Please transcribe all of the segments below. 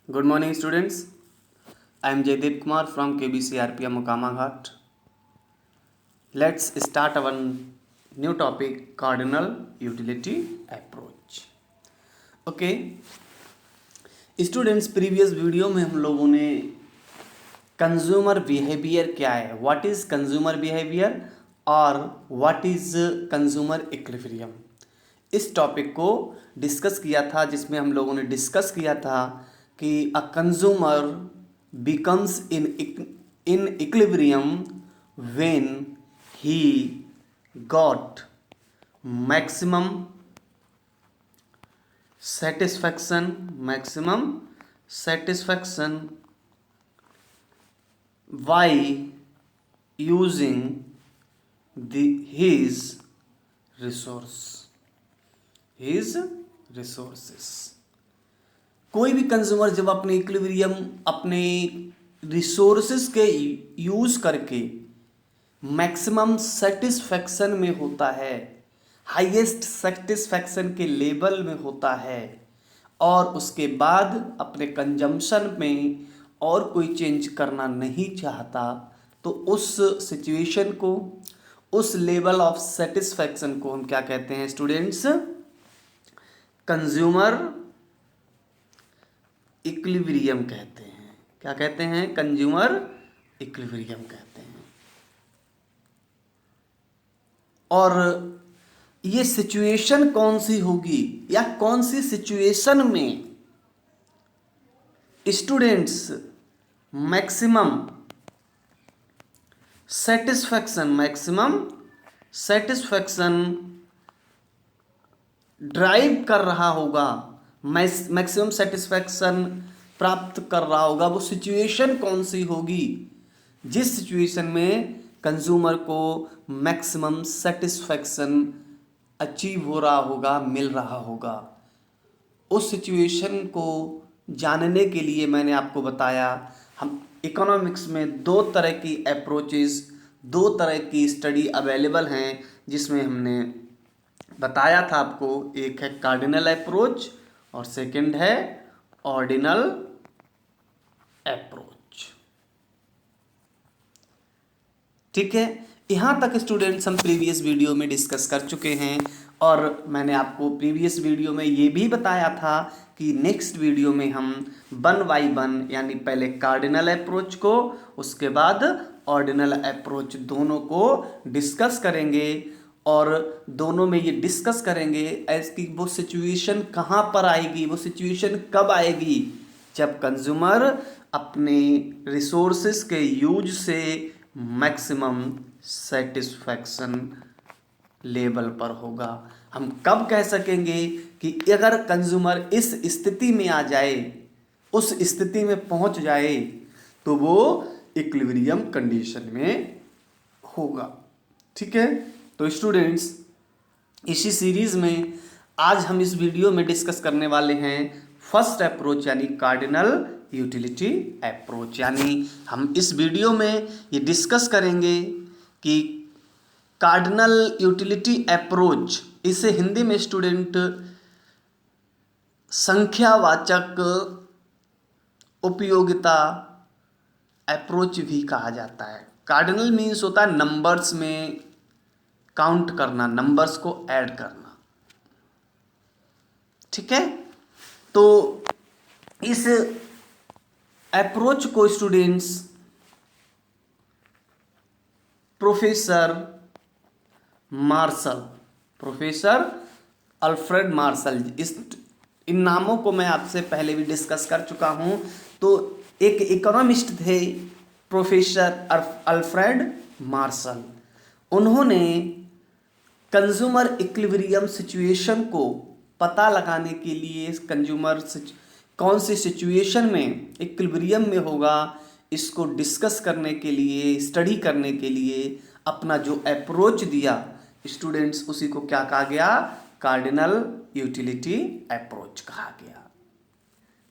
Good morning, students. I am Jaydeep Kumar from KBC RPM Mokama Ghat. Let's start our new topic, cardinal utility approach. Okay, students, previous video में हम लोगों ने consumer behaviour क्या है, what is consumer behaviour और what is consumer equilibrium, इस topic को discuss किया था, जिसमें हम लोगों ने डिस्कस किया था कि a consumer becomes in equilibrium when he got maximum satisfaction by using his resources. कोई भी कंज्यूमर जब अपने इक्विलिब्रियम, अपने रिसोर्सेज के यूज करके मैक्सिमम सेटिस्फैक्शन में होता है, हाईएस्ट सेटिस्फैक्शन के लेवल में होता है, और उसके बाद अपने कंजम्पशन में और कोई चेंज करना नहीं चाहता, तो उस सिचुएशन को, उस लेवल ऑफ सेटिस्फैक्शन को हम क्या कहते हैं स्टूडेंट्स? कंज्यूमर इक्विलिब्रियम कहते हैं। क्या कहते हैं? कंज्यूमर इक्विलिब्रियम कहते हैं। और ये सिचुएशन कौन सी होगी या कौन सी सिचुएशन में स्टूडेंट्स मैक्सिमम सेटिस्फैक्शन ड्राइव कर रहा होगा, मैक्सिमम सेटिस्फैक्शन प्राप्त कर रहा होगा, वो सिचुएशन कौन सी होगी जिस सिचुएशन में कंज्यूमर को मैक्सिमम सेटिस्फैक्शन अचीव हो रहा होगा, मिल रहा होगा। उस सिचुएशन को जानने के लिए मैंने आपको बताया, हम इकोनॉमिक्स में दो तरह की अप्रोचेस, दो तरह की स्टडी अवेलेबल हैं, जिसमें हमने बताया था आपको, एक है कार्डिनल अप्रोच और सेकंड है ऑर्डिनल अप्रोच। ठीक है, यहाँ तक स्टूडेंट्स हम प्रीवियस वीडियो में डिस्कस कर चुके हैं, और मैंने आपको प्रीवियस वीडियो में ये भी बताया था कि नेक्स्ट वीडियो में हम 1 बाय 1 यानी पहले कार्डिनल अप्रोच को, उसके बाद ऑर्डिनल अप्रोच, दोनों को डिस्कस करेंगे, और दोनों में ये डिस्कस करेंगे ऐसी वो सिचुएशन कहाँ पर आएगी, वो सिचुएशन कब आएगी, जब कंज्यूमर अपने रिसोर्सेज के यूज से मैक्सिमम सेटिस्फैक्शन लेवल पर होगा। हम कब कह सकेंगे कि अगर कंज्यूमर इस स्थिति में आ जाए, उस स्थिति में पहुंच जाए, तो वो इक्विलिब्रियम कंडीशन में होगा। ठीक है, तो स्टूडेंट्स, इसी सीरीज में आज हम इस वीडियो में डिस्कस करने वाले हैं फर्स्ट अप्रोच यानी कार्डिनल यूटिलिटी अप्रोच। यानी हम इस वीडियो में ये डिस्कस करेंगे कि कार्डिनल यूटिलिटी अप्रोच, इसे हिंदी में स्टूडेंट संख्यावाचक उपयोगिता अप्रोच भी कहा जाता है। कार्डिनल मीन्स होता है नंबर्स में काउंट करना, नंबर्स को ऐड करना। ठीक है, तो इस अप्रोच को स्टूडेंट्स प्रोफेसर अल्फ्रेड मार्शल, इन नामों को मैं आपसे पहले भी डिस्कस कर चुका हूं। तो एक इकोनॉमिस्ट थे प्रोफेसर अल्फ्रेड मार्शल। उन्होंने कंज्यूमर इक्विलिब्रियम सिचुएशन को पता लगाने के लिए, कंज्यूमर कौन सी सिचुएशन में इक्विलिब्रियम में होगा, इसको डिस्कस करने के लिए, स्टडी करने के लिए अपना जो अप्रोच दिया स्टूडेंट्स, उसी को क्या कहा गया? कार्डिनल यूटिलिटी अप्रोच कहा गया।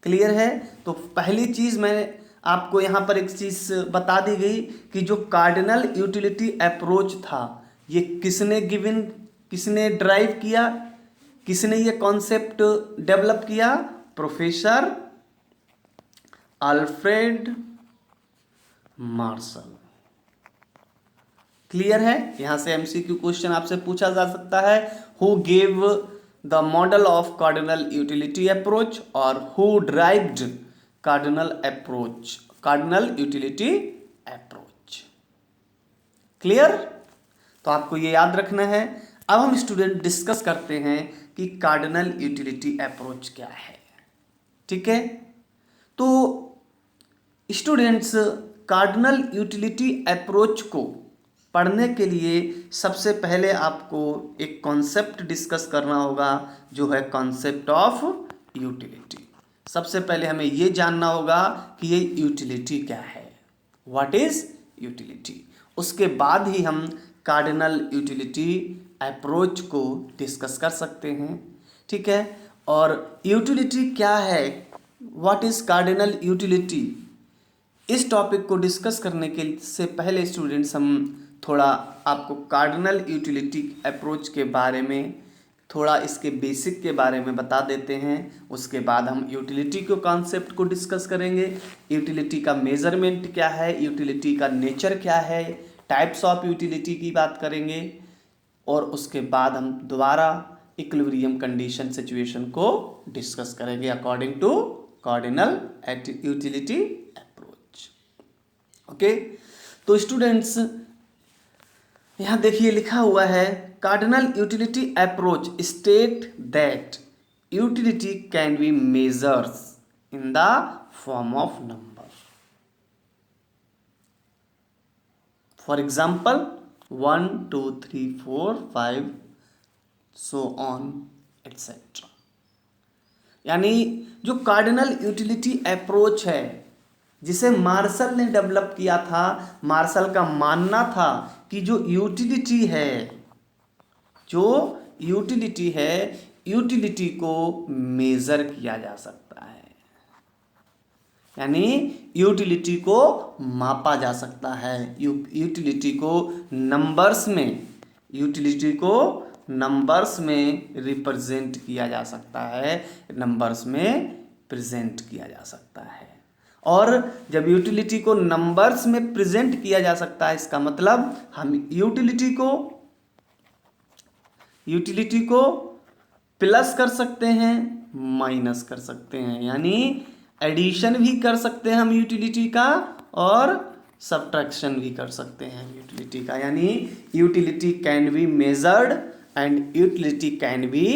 क्लियर है? तो पहली चीज मैं आपको यहाँ पर एक चीज बता दी गई कि जो कार्डिनल यूटिलिटी अप्रोच था, ये किसने ड्राइव किया, किसने ये कॉन्सेप्ट डेवलप किया? Professor Alfred martial. क्लियर है? यहां से एमसीक्यू क्वेश्चन आपसे पूछा जा सकता है, who gave the model of cardinal utility approach और who derived cardinal utility approach. Clear? तो आपको ये याद रखना है। अब हम स्टूडेंट डिस्कस करते हैं कि कार्डिनल यूटिलिटी अप्रोच क्या है। ठीक है, तो स्टूडेंट्स कार्डिनल यूटिलिटी अप्रोच को पढ़ने के लिए सबसे पहले आपको एक कॉन्सेप्ट डिस्कस करना होगा, जो है कॉन्सेप्ट ऑफ यूटिलिटी। सबसे पहले हमें ये जानना होगा कि ये यूटिलिटी क्या है, व्हाट इज यूटिलिटी। उसके बाद ही हम कार्डिनल यूटिलिटी अप्रोच को डिस्कस कर सकते हैं। ठीक है, और यूटिलिटी क्या है, व्हाट इज कार्डिनल यूटिलिटी, इस टॉपिक को डिस्कस करने के से पहले स्टूडेंट्स हम थोड़ा आपको कार्डिनल यूटिलिटी अप्रोच के बारे में, थोड़ा इसके बेसिक के बारे में बता देते हैं। उसके बाद हम यूटिलिटी के कॉन्सेप्ट को डिस्कस करेंगे, यूटिलिटी का मेजरमेंट क्या है, यूटिलिटी का नेचर क्या है, टाइप्स ऑफ यूटिलिटी की बात करेंगे, और उसके बाद हम दोबारा इक्विलिब्रियम कंडीशन सिचुएशन को डिस्कस करेंगे according to cardinal utility approach. Okay, तो स्टूडेंट्स यहाँ देखिए लिखा हुआ है, cardinal utility approach state that utility can be measures in the form of number. For example 1 2 3 4 5 so on etcetera. यानी जो कार्डिनल यूटिलिटी अप्रोच है जिसे मार्शल ने डेवलप किया था, मार्शल का मानना था कि जो यूटिलिटी है यूटिलिटी को मेजर किया जा सकता है, यानी यूटिलिटी को मापा जा सकता है, यूटिलिटी को नंबर्स में रिप्रेजेंट किया जा सकता है, नंबर्स में प्रेजेंट किया जा सकता है। और जब यूटिलिटी को नंबर्स में प्रेजेंट किया जा सकता है, इसका मतलब हम यूटिलिटी को प्लस कर सकते हैं, माइनस कर सकते हैं, यानी एडिशन भी कर सकते हैं हम यूटिलिटी का, और सब्ट्रैक्शन भी कर सकते हैं यूटिलिटी का। यानी utility can be measured and utility can be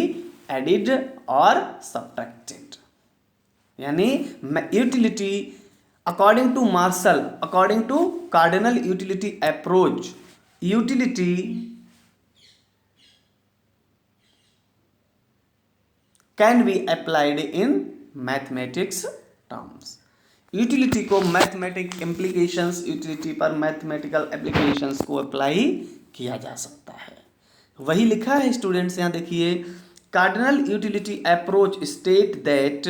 added और सब्ट्रैक्टेड। यानी utility according to Marshall, according to cardinal utility approach, utility can be applied in mathematics terms. Utility को मैथमेटिक इम्प्लीकेशंस, यूटिलिटी पर mathematical applications को apply किया जा सकता है। वही लिखा है स्टूडेंट्स, यहाँ देखिए, cardinal utility approach state that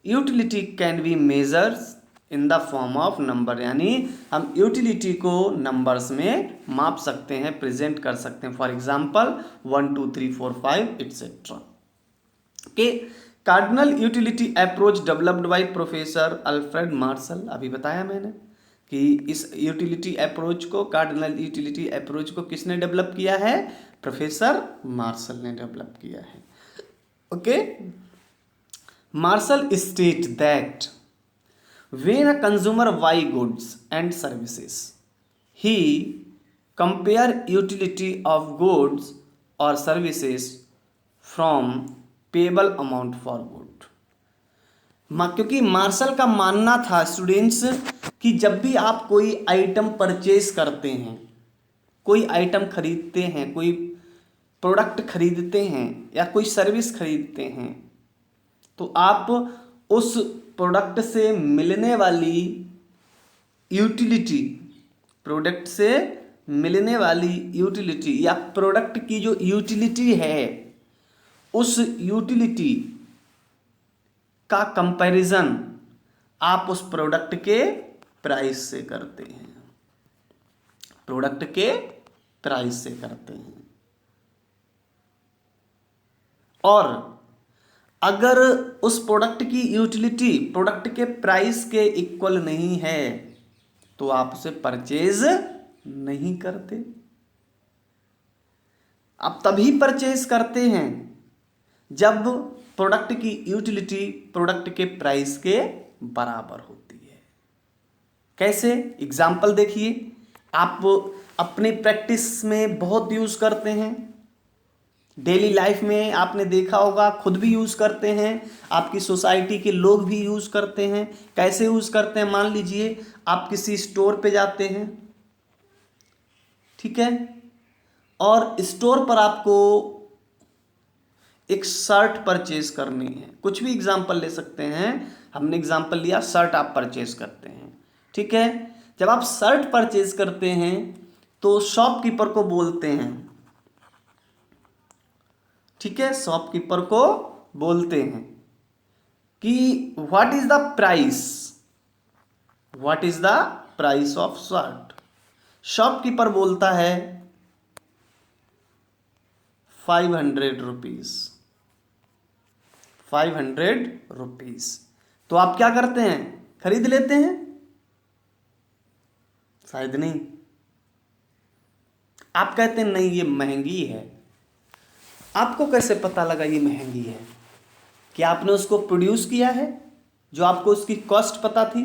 utility can be measures in the form of number. यानी हम यूटिलिटी को नंबर्स में माप सकते हैं, प्रेजेंट कर सकते हैं। For example 1 2 3 4 5 etcetera. के cardinal utility approach developed by professor Alfred Marshall. अभी बताया मैंने कि इस यूटिलिटी अप्रोच को, कार्डिनल यूटिलिटी अप्रोच को किसने डेवलप किया है? प्रोफेसर मार्शल ने डेवलप किया है। Okay, Marshall state that when a consumer buy goods and services, he compare utility of goods or services from payable amount for good। क्योंकि martial का मानना था स्टूडेंट्स कि जब भी आप कोई आइटम परचेज करते हैं, कोई आइटम खरीदते हैं, कोई प्रोडक्ट खरीदते हैं या कोई सर्विस खरीदते हैं, तो आप उस प्रोडक्ट से मिलने वाली यूटिलिटी, प्रोडक्ट से मिलने वाली यूटिलिटी या प्रोडक्ट की जो यूटिलिटी है, उस यूटिलिटी का कंपैरिजन आप उस प्रोडक्ट के प्राइस से करते हैं, प्रोडक्ट के प्राइस से करते हैं। और अगर उस प्रोडक्ट की यूटिलिटी प्रोडक्ट के प्राइस के इक्वल नहीं है तो आप उसे परचेज नहीं करते। आप तभी परचेज करते हैं जब प्रोडक्ट की यूटिलिटी प्रोडक्ट के प्राइस के बराबर होती है। कैसे? एग्जाम्पल देखिए, आप अपनी प्रैक्टिस में बहुत यूज करते हैं, डेली लाइफ में आपने देखा होगा, खुद भी यूज करते हैं, आपकी सोसाइटी के लोग भी यूज करते हैं। कैसे यूज करते हैं? मान लीजिए आप किसी स्टोर पे जाते हैं, ठीक है, और स्टोर पर आपको एक शर्ट परचेज करनी है। कुछ भी एग्जाम्पल ले सकते हैं, हमने एग्जाम्पल लिया शर्ट आप परचेज करते हैं, ठीक है। जब आप शर्ट परचेज करते हैं तो शॉपकीपर को बोलते हैं, ठीक है, शॉपकीपर को बोलते हैं कि what is the price, what is the price of shirt. Shopkeeper बोलता है 500 रुपीज, 500 रुपीज। तो आप क्या करते हैं? खरीद लेते हैं? शायद नहीं। आप कहते हैं नहीं ये महंगी है। आपको कैसे पता लगा ये महंगी है? क्या आपने उसको प्रोड्यूस किया है जो आपको उसकी कॉस्ट पता थी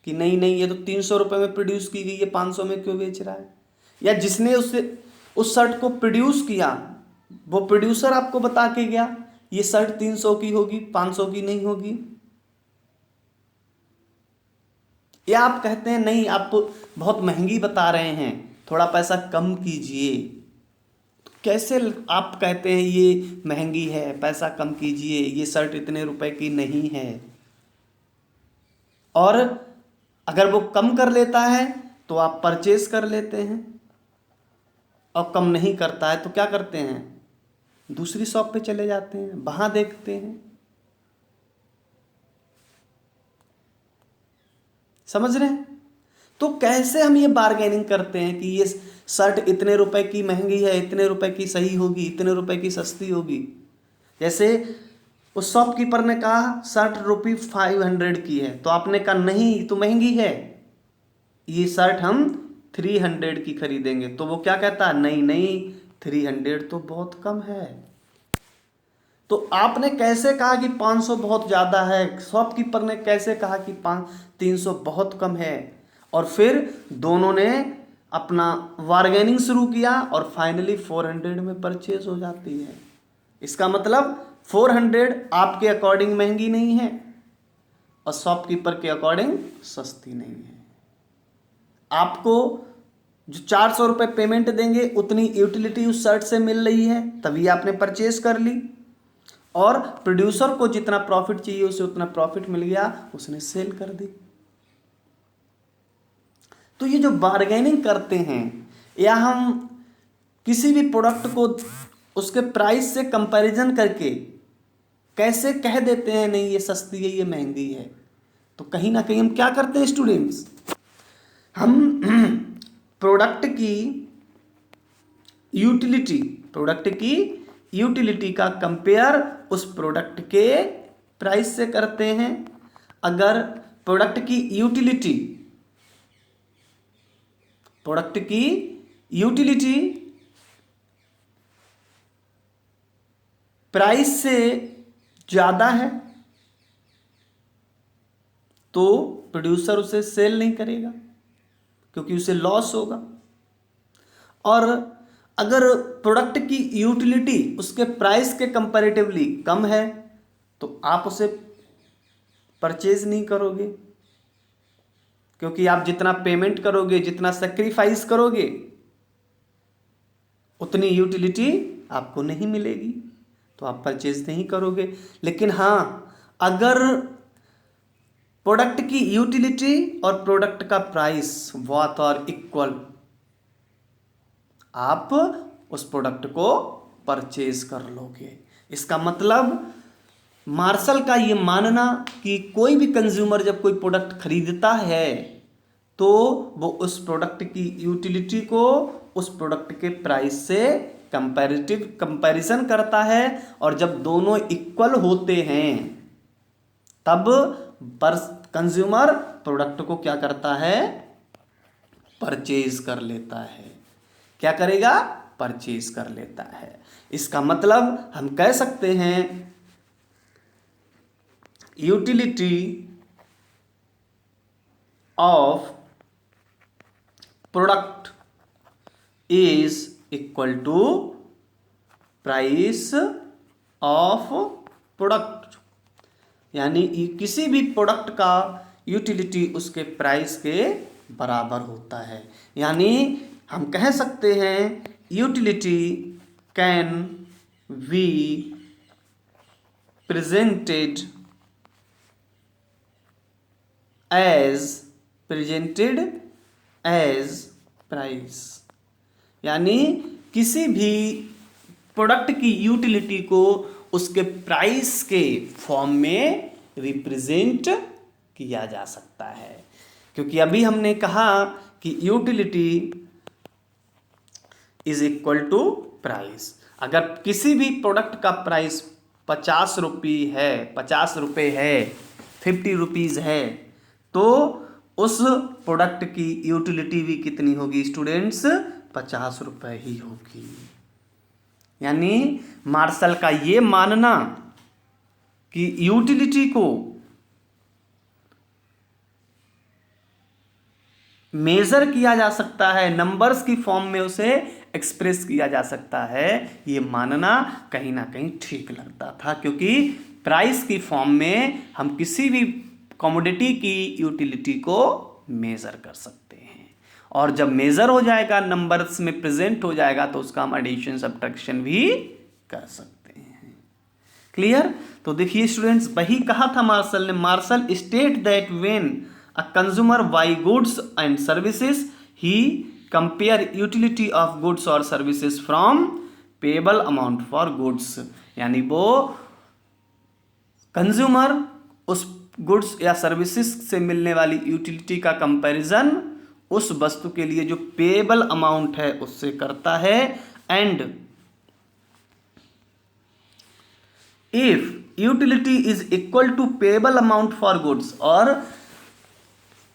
कि नहीं नहीं ये तो 300 रुपये में प्रोड्यूस की गई है, 500 में क्यों बेच रहा है? या जिसने उससे उस शर्ट को प्रोड्यूस किया वो प्रोड्यूसर आपको बता के गया ये शर्ट 300 की होगी, 500 की नहीं होगी? या आप कहते हैं नहीं आप बहुत महंगी बता रहे हैं, थोड़ा पैसा कम कीजिए। तो कैसे आप कहते हैं ये महंगी है, पैसा कम कीजिए, ये शर्ट इतने रुपए की नहीं है? और अगर वो कम कर लेता है तो आप परचेज कर लेते हैं, और कम नहीं करता है तो क्या करते हैं? दूसरी शॉप पे चले जाते हैं, वहां देखते हैं। समझ रहे हैं? तो कैसे हम ये बार्गेनिंग करते हैं कि ये शर्ट इतने रुपए की महंगी है, इतने रुपए की सही होगी, इतने रुपए की सस्ती होगी। जैसे उस शॉपकीपर ने कहा शर्ट रुपये 500 की है, तो आपने कहा नहीं तो महंगी है, ये शर्ट हम 300 की खरीदेंगे। तो वो क्या कहता? नहीं नहीं 300 तो बहुत कम है। तो आपने कैसे कहा कि 500 बहुत ज़्यादा है, शॉपकीपर ने कैसे कहा कि 300 बहुत कम है, और फिर दोनों ने अपना बार्गेनिंग शुरू किया और फाइनली 400 में परचेज हो जाती है। इसका मतलब 400 आपके अकॉर्डिंग महंगी नहीं है और शॉपकीपर के अकॉर्डिंग सस्ती नहीं है। आपको जो 400 रुपये पेमेंट देंगे उतनी यूटिलिटी उस शर्ट से मिल रही है, तभी आपने परचेज कर ली, और प्रोड्यूसर को जितना प्रॉफिट चाहिए उसे उतना प्रॉफिट मिल गया, उसने सेल कर दी। तो ये जो बार्गेनिंग करते हैं या हम किसी भी प्रोडक्ट को उसके प्राइस से कंपैरिजन करके कैसे कह देते हैं नहीं ये सस्ती है ये महंगी है, तो कहीं ना कहीं हम क्या करते हैं स्टूडेंट्स, हम प्रोडक्ट की यूटिलिटी का कंपेयर उस प्रोडक्ट के प्राइस से करते हैं। अगर प्रोडक्ट की यूटिलिटी प्राइस से ज़्यादा है तो प्रोड्यूसर उसे सेल नहीं करेगा क्योंकि उसे लॉस होगा। और अगर प्रोडक्ट की यूटिलिटी उसके प्राइस के कंपैरेटिवली कम है तो आप उसे परचेज नहीं करोगे, क्योंकि आप जितना पेमेंट करोगे, जितना सेक्रीफाइस करोगे, उतनी यूटिलिटी आपको नहीं मिलेगी, तो आप परचेज नहीं करोगे। लेकिन हाँ, अगर प्रोडक्ट की यूटिलिटी और प्रोडक्ट का प्राइस बोथ आर इक्वल, आप उस प्रोडक्ट को परचेज कर लोगे। इसका मतलब मार्शल का ये मानना कि कोई भी कंज्यूमर जब कोई प्रोडक्ट खरीदता है तो वो उस प्रोडक्ट की यूटिलिटी को उस प्रोडक्ट के प्राइस से कंपैरेटिव कंपैरिजन करता है, और जब दोनों इक्वल होते हैं तब कंज्यूमर प्रोडक्ट को क्या करता है, परचेज कर लेता है। क्या करेगा, परचेज कर लेता है। इसका मतलब हम कह सकते हैं utility of product is equal to price of product, यानी किसी भी प्रोडक्ट का यूटिलिटी उसके प्राइस के बराबर होता है। यानी हम कह सकते हैं utility can be presented as price, यानी किसी भी प्रोडक्ट की यूटिलिटी को उसके प्राइस के फॉर्म में रिप्रेजेंट किया जा सकता है। क्योंकि अभी हमने कहा कि utility is equal to price. अगर किसी भी प्रोडक्ट का प्राइस 50 रुपये है 50 रुपीज़ है, तो उस प्रोडक्ट की यूटिलिटी भी कितनी होगी स्टूडेंट्स, 50 रुपये ही होगी। यानी मार्शल का ये मानना कि यूटिलिटी को मेजर किया जा सकता है, नंबर्स की फॉर्म में उसे एक्सप्रेस किया जा सकता है, ये मानना कहीं ना कहीं ठीक लगता था। क्योंकि प्राइस की फॉर्म में हम किसी भी कमोडिटी की यूटिलिटी को मेजर कर सकते हैं, और जब मेजर हो जाएगा, नंबर्स में प्रेजेंट हो जाएगा, तो उसका हम एडिशन सब्ट्रैक्शन भी कर सकते हैं। क्लियर। तो देखिए स्टूडेंट्स, वही कहा था मार्शल ने। Marshall state that when a consumer buy goods and services, he compare utility of goods or services from payable amount for goods, यानी वो कंज्यूमर उस गुड्स या सर्विसेज से मिलने वाली यूटिलिटी का कंपैरिजन उस वस्तु के लिए जो पेएबल अमाउंट है उससे करता है। And if utility is equal to payable amount for goods, और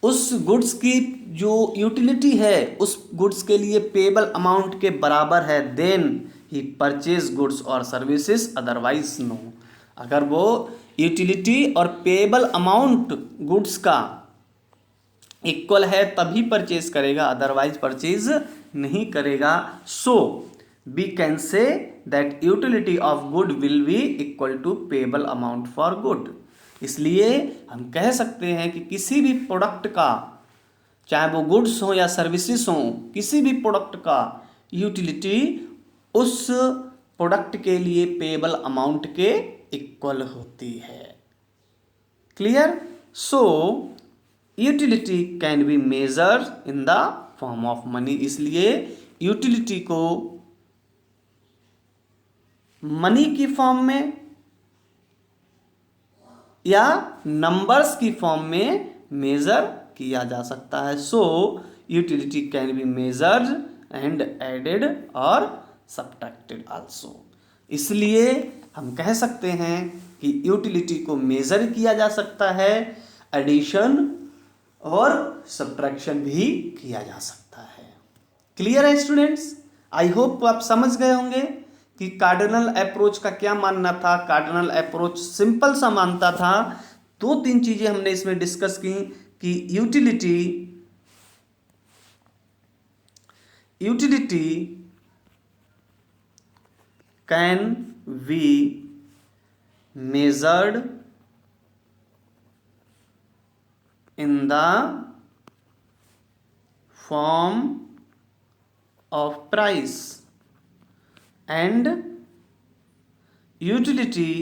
उस गुड्स की जो यूटिलिटी है उस गुड्स के लिए पेएबल अमाउंट के बराबर है, देन ही परचेज गुड्स और सर्विसेज, अदरवाइज नो। अगर वो यूटिलिटी और पेएबल अमाउंट गुड्स का इक्वल है तभी परचेज करेगा, अदरवाइज परचेज नहीं करेगा। So we can say that utility of good will be equal to payable amount for good. इसलिए हम कह सकते हैं कि किसी भी प्रोडक्ट का, चाहे वो गुड्स हो या सर्विसेज हो, किसी भी प्रोडक्ट का यूटिलिटी उस प्रोडक्ट के लिए पेएबल अमाउंट के इक्वल होती है। Clear. So utility can be measured in the form of money, इसलिए यूटिलिटी को मनी की फॉर्म में या नंबर्स की फॉर्म में मेजर किया जा सकता है। So utility can be measured and added और सब्ट्रैक्टेड आल्सो। इसलिए हम कह सकते हैं कि यूटिलिटी को मेजर किया जा सकता है, एडिशन और सब्ट्रैक्शन भी किया जा सकता है। क्लियर है स्टूडेंट्स। आई होप आप समझ गए होंगे कि कार्डिनल अप्रोच का क्या मानना था। कार्डिनल अप्रोच सिंपल सा मानता था। 2-3 चीजें हमने इसमें डिस्कस की कि utility can be measured in the form of price, and utility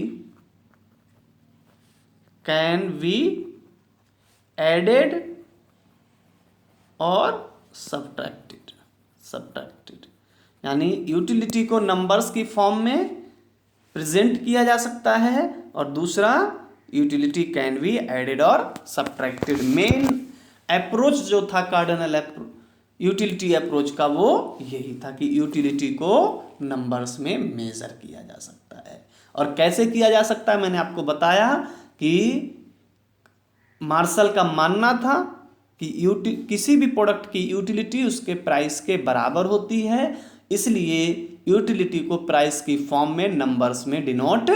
can be added और subtracted। यानी यूटिलिटी को नंबर्स की फॉर्म में प्रेजेंट किया जा सकता है, और दूसरा यूटिलिटी कैन बी एडेड और सब्ट्रैक्टेड। मेन अप्रोच जो था कार्डिनल यूटिलिटी अप्रोच का वो यही था कि यूटिलिटी को नंबर्स में मेजर किया जा सकता है। और कैसे किया जा सकता है मैंने आपको बताया कि मार्शल का मानना था कि किसी भी प्रोडक्ट की यूटिलिटी उसके प्राइस के बराबर होती है, इसलिए यूटिलिटी को प्राइस की फॉर्म में नंबर्स में डिनोट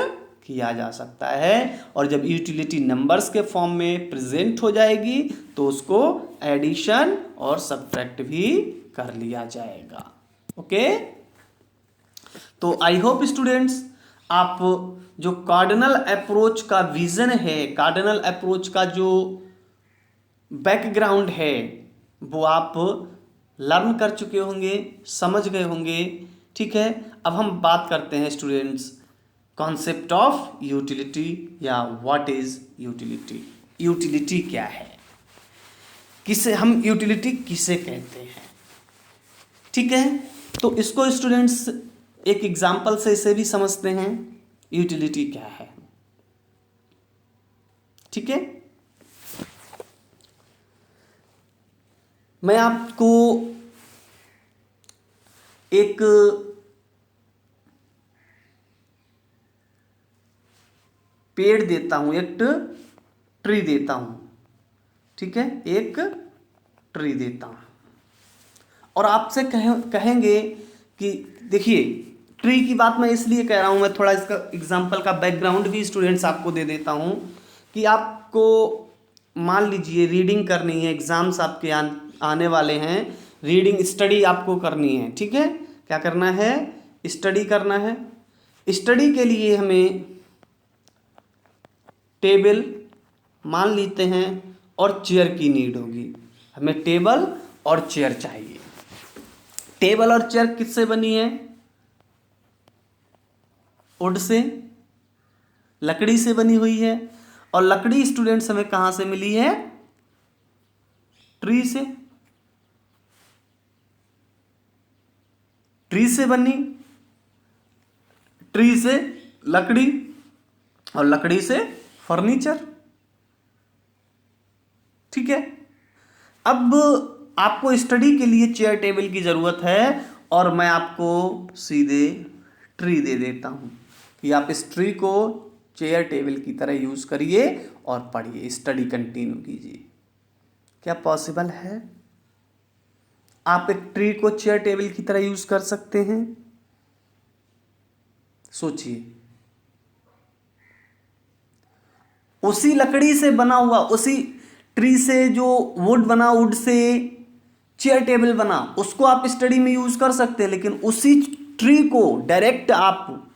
किया जा सकता है। और जब यूटिलिटी नंबर्स के फॉर्म में प्रेजेंट हो जाएगी तो उसको एडिशन और सब्ट्रैक्ट भी कर लिया जाएगा। ओके, तो आई होप स्टूडेंट्स आप जो कार्डिनल अप्रोच का विजन है, कार्डिनल अप्रोच का जो बैकग्राउंड है वो आप लर्न कर चुके होंगे, समझ गए होंगे। ठीक है, अब हम बात करते हैं स्टूडेंट्स कॉन्सेप्ट ऑफ यूटिलिटी या व्हाट इज यूटिलिटी। यूटिलिटी क्या है, किसे हम यूटिलिटी किसे कहते हैं। ठीक है, तो इसको स्टूडेंट्स एक एग्जाम्पल से इसे भी समझते हैं यूटिलिटी क्या है। ठीक है, मैं आपको एक पेड़ देता हूं, एक ट्री देता हूं। ठीक है, एक ट्री देता हूं और आपसे कहेंगे कि देखिए, ट्री की बात मैं इसलिए कह रहा हूं, मैं थोड़ा इसका एग्जांपल का बैकग्राउंड भी स्टूडेंट्स आपको दे देता हूं कि आपको मान लीजिए रीडिंग करनी है, एग्जाम्स आपके आने वाले हैं, रीडिंग स्टडी आपको करनी है। ठीक है, क्या करना है, स्टडी करना है। स्टडी के लिए हमें टेबल मान लेते हैं और चेयर की नीड होगी। हमें टेबल और चेयर चाहिए। टेबल और चेयर किससे बनी है, वुड से, लकड़ी से बनी हुई है। और लकड़ी स्टूडेंट्स हमें कहां से मिली है, ट्री से। ट्री से बनी, ट्री से लकड़ी और लकड़ी से फर्नीचर। ठीक है, अब आपको स्टडी के लिए चेयर टेबल की जरूरत है और मैं आपको सीधे ट्री दे देता हूं कि आप इस ट्री को चेयर टेबल की तरह यूज करिए और पढ़िए, स्टडी कंटिन्यू कीजिए। क्या पॉसिबल है आप एक ट्री को चेयर टेबल की तरह यूज कर सकते हैं? सोचिए, उसी लकड़ी से बना हुआ, उसी ट्री से जो वुड बना, वुड से चेयर टेबल बना, उसको आप स्टडी में यूज कर सकते हैं, लेकिन उसी ट्री को डायरेक्ट आप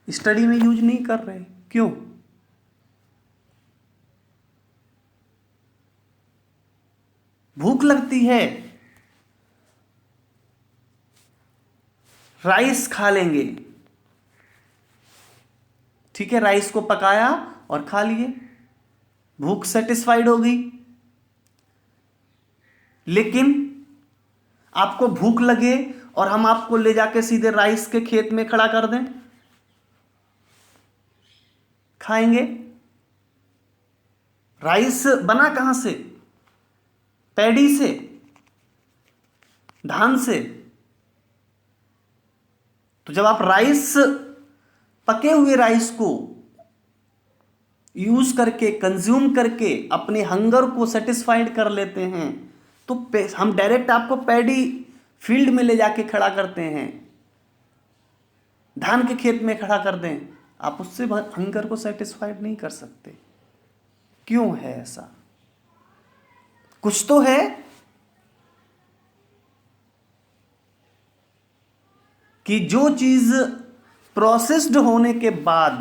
स्टडी में यूज नहीं कर रहे। क्यों? भूख लगती है, राइस खा लेंगे। ठीक है, राइस को पकाया और खा लिए, भूख सेटिस्फाइड हो गई। लेकिन आपको भूख लगे और हम आपको ले जाके सीधे राइस के खेत में खड़ा कर दें, खाएंगे? राइस बना कहां से? पैडी से, धान से। तो जब आप राइस, पके हुए राइस को यूज करके, कंज्यूम करके अपने हंगर को सेटिस्फाइड कर लेते हैं, तो हम डायरेक्ट आपको पैडी फील्ड में ले जाके खड़ा करते हैं, धान के खेत में खड़ा कर दें, आप उससे हंगर को सेटिस्फाइड नहीं कर सकते। क्यों है ऐसा? कुछ तो है। कि जो चीज प्रोसेस्ड होने के बाद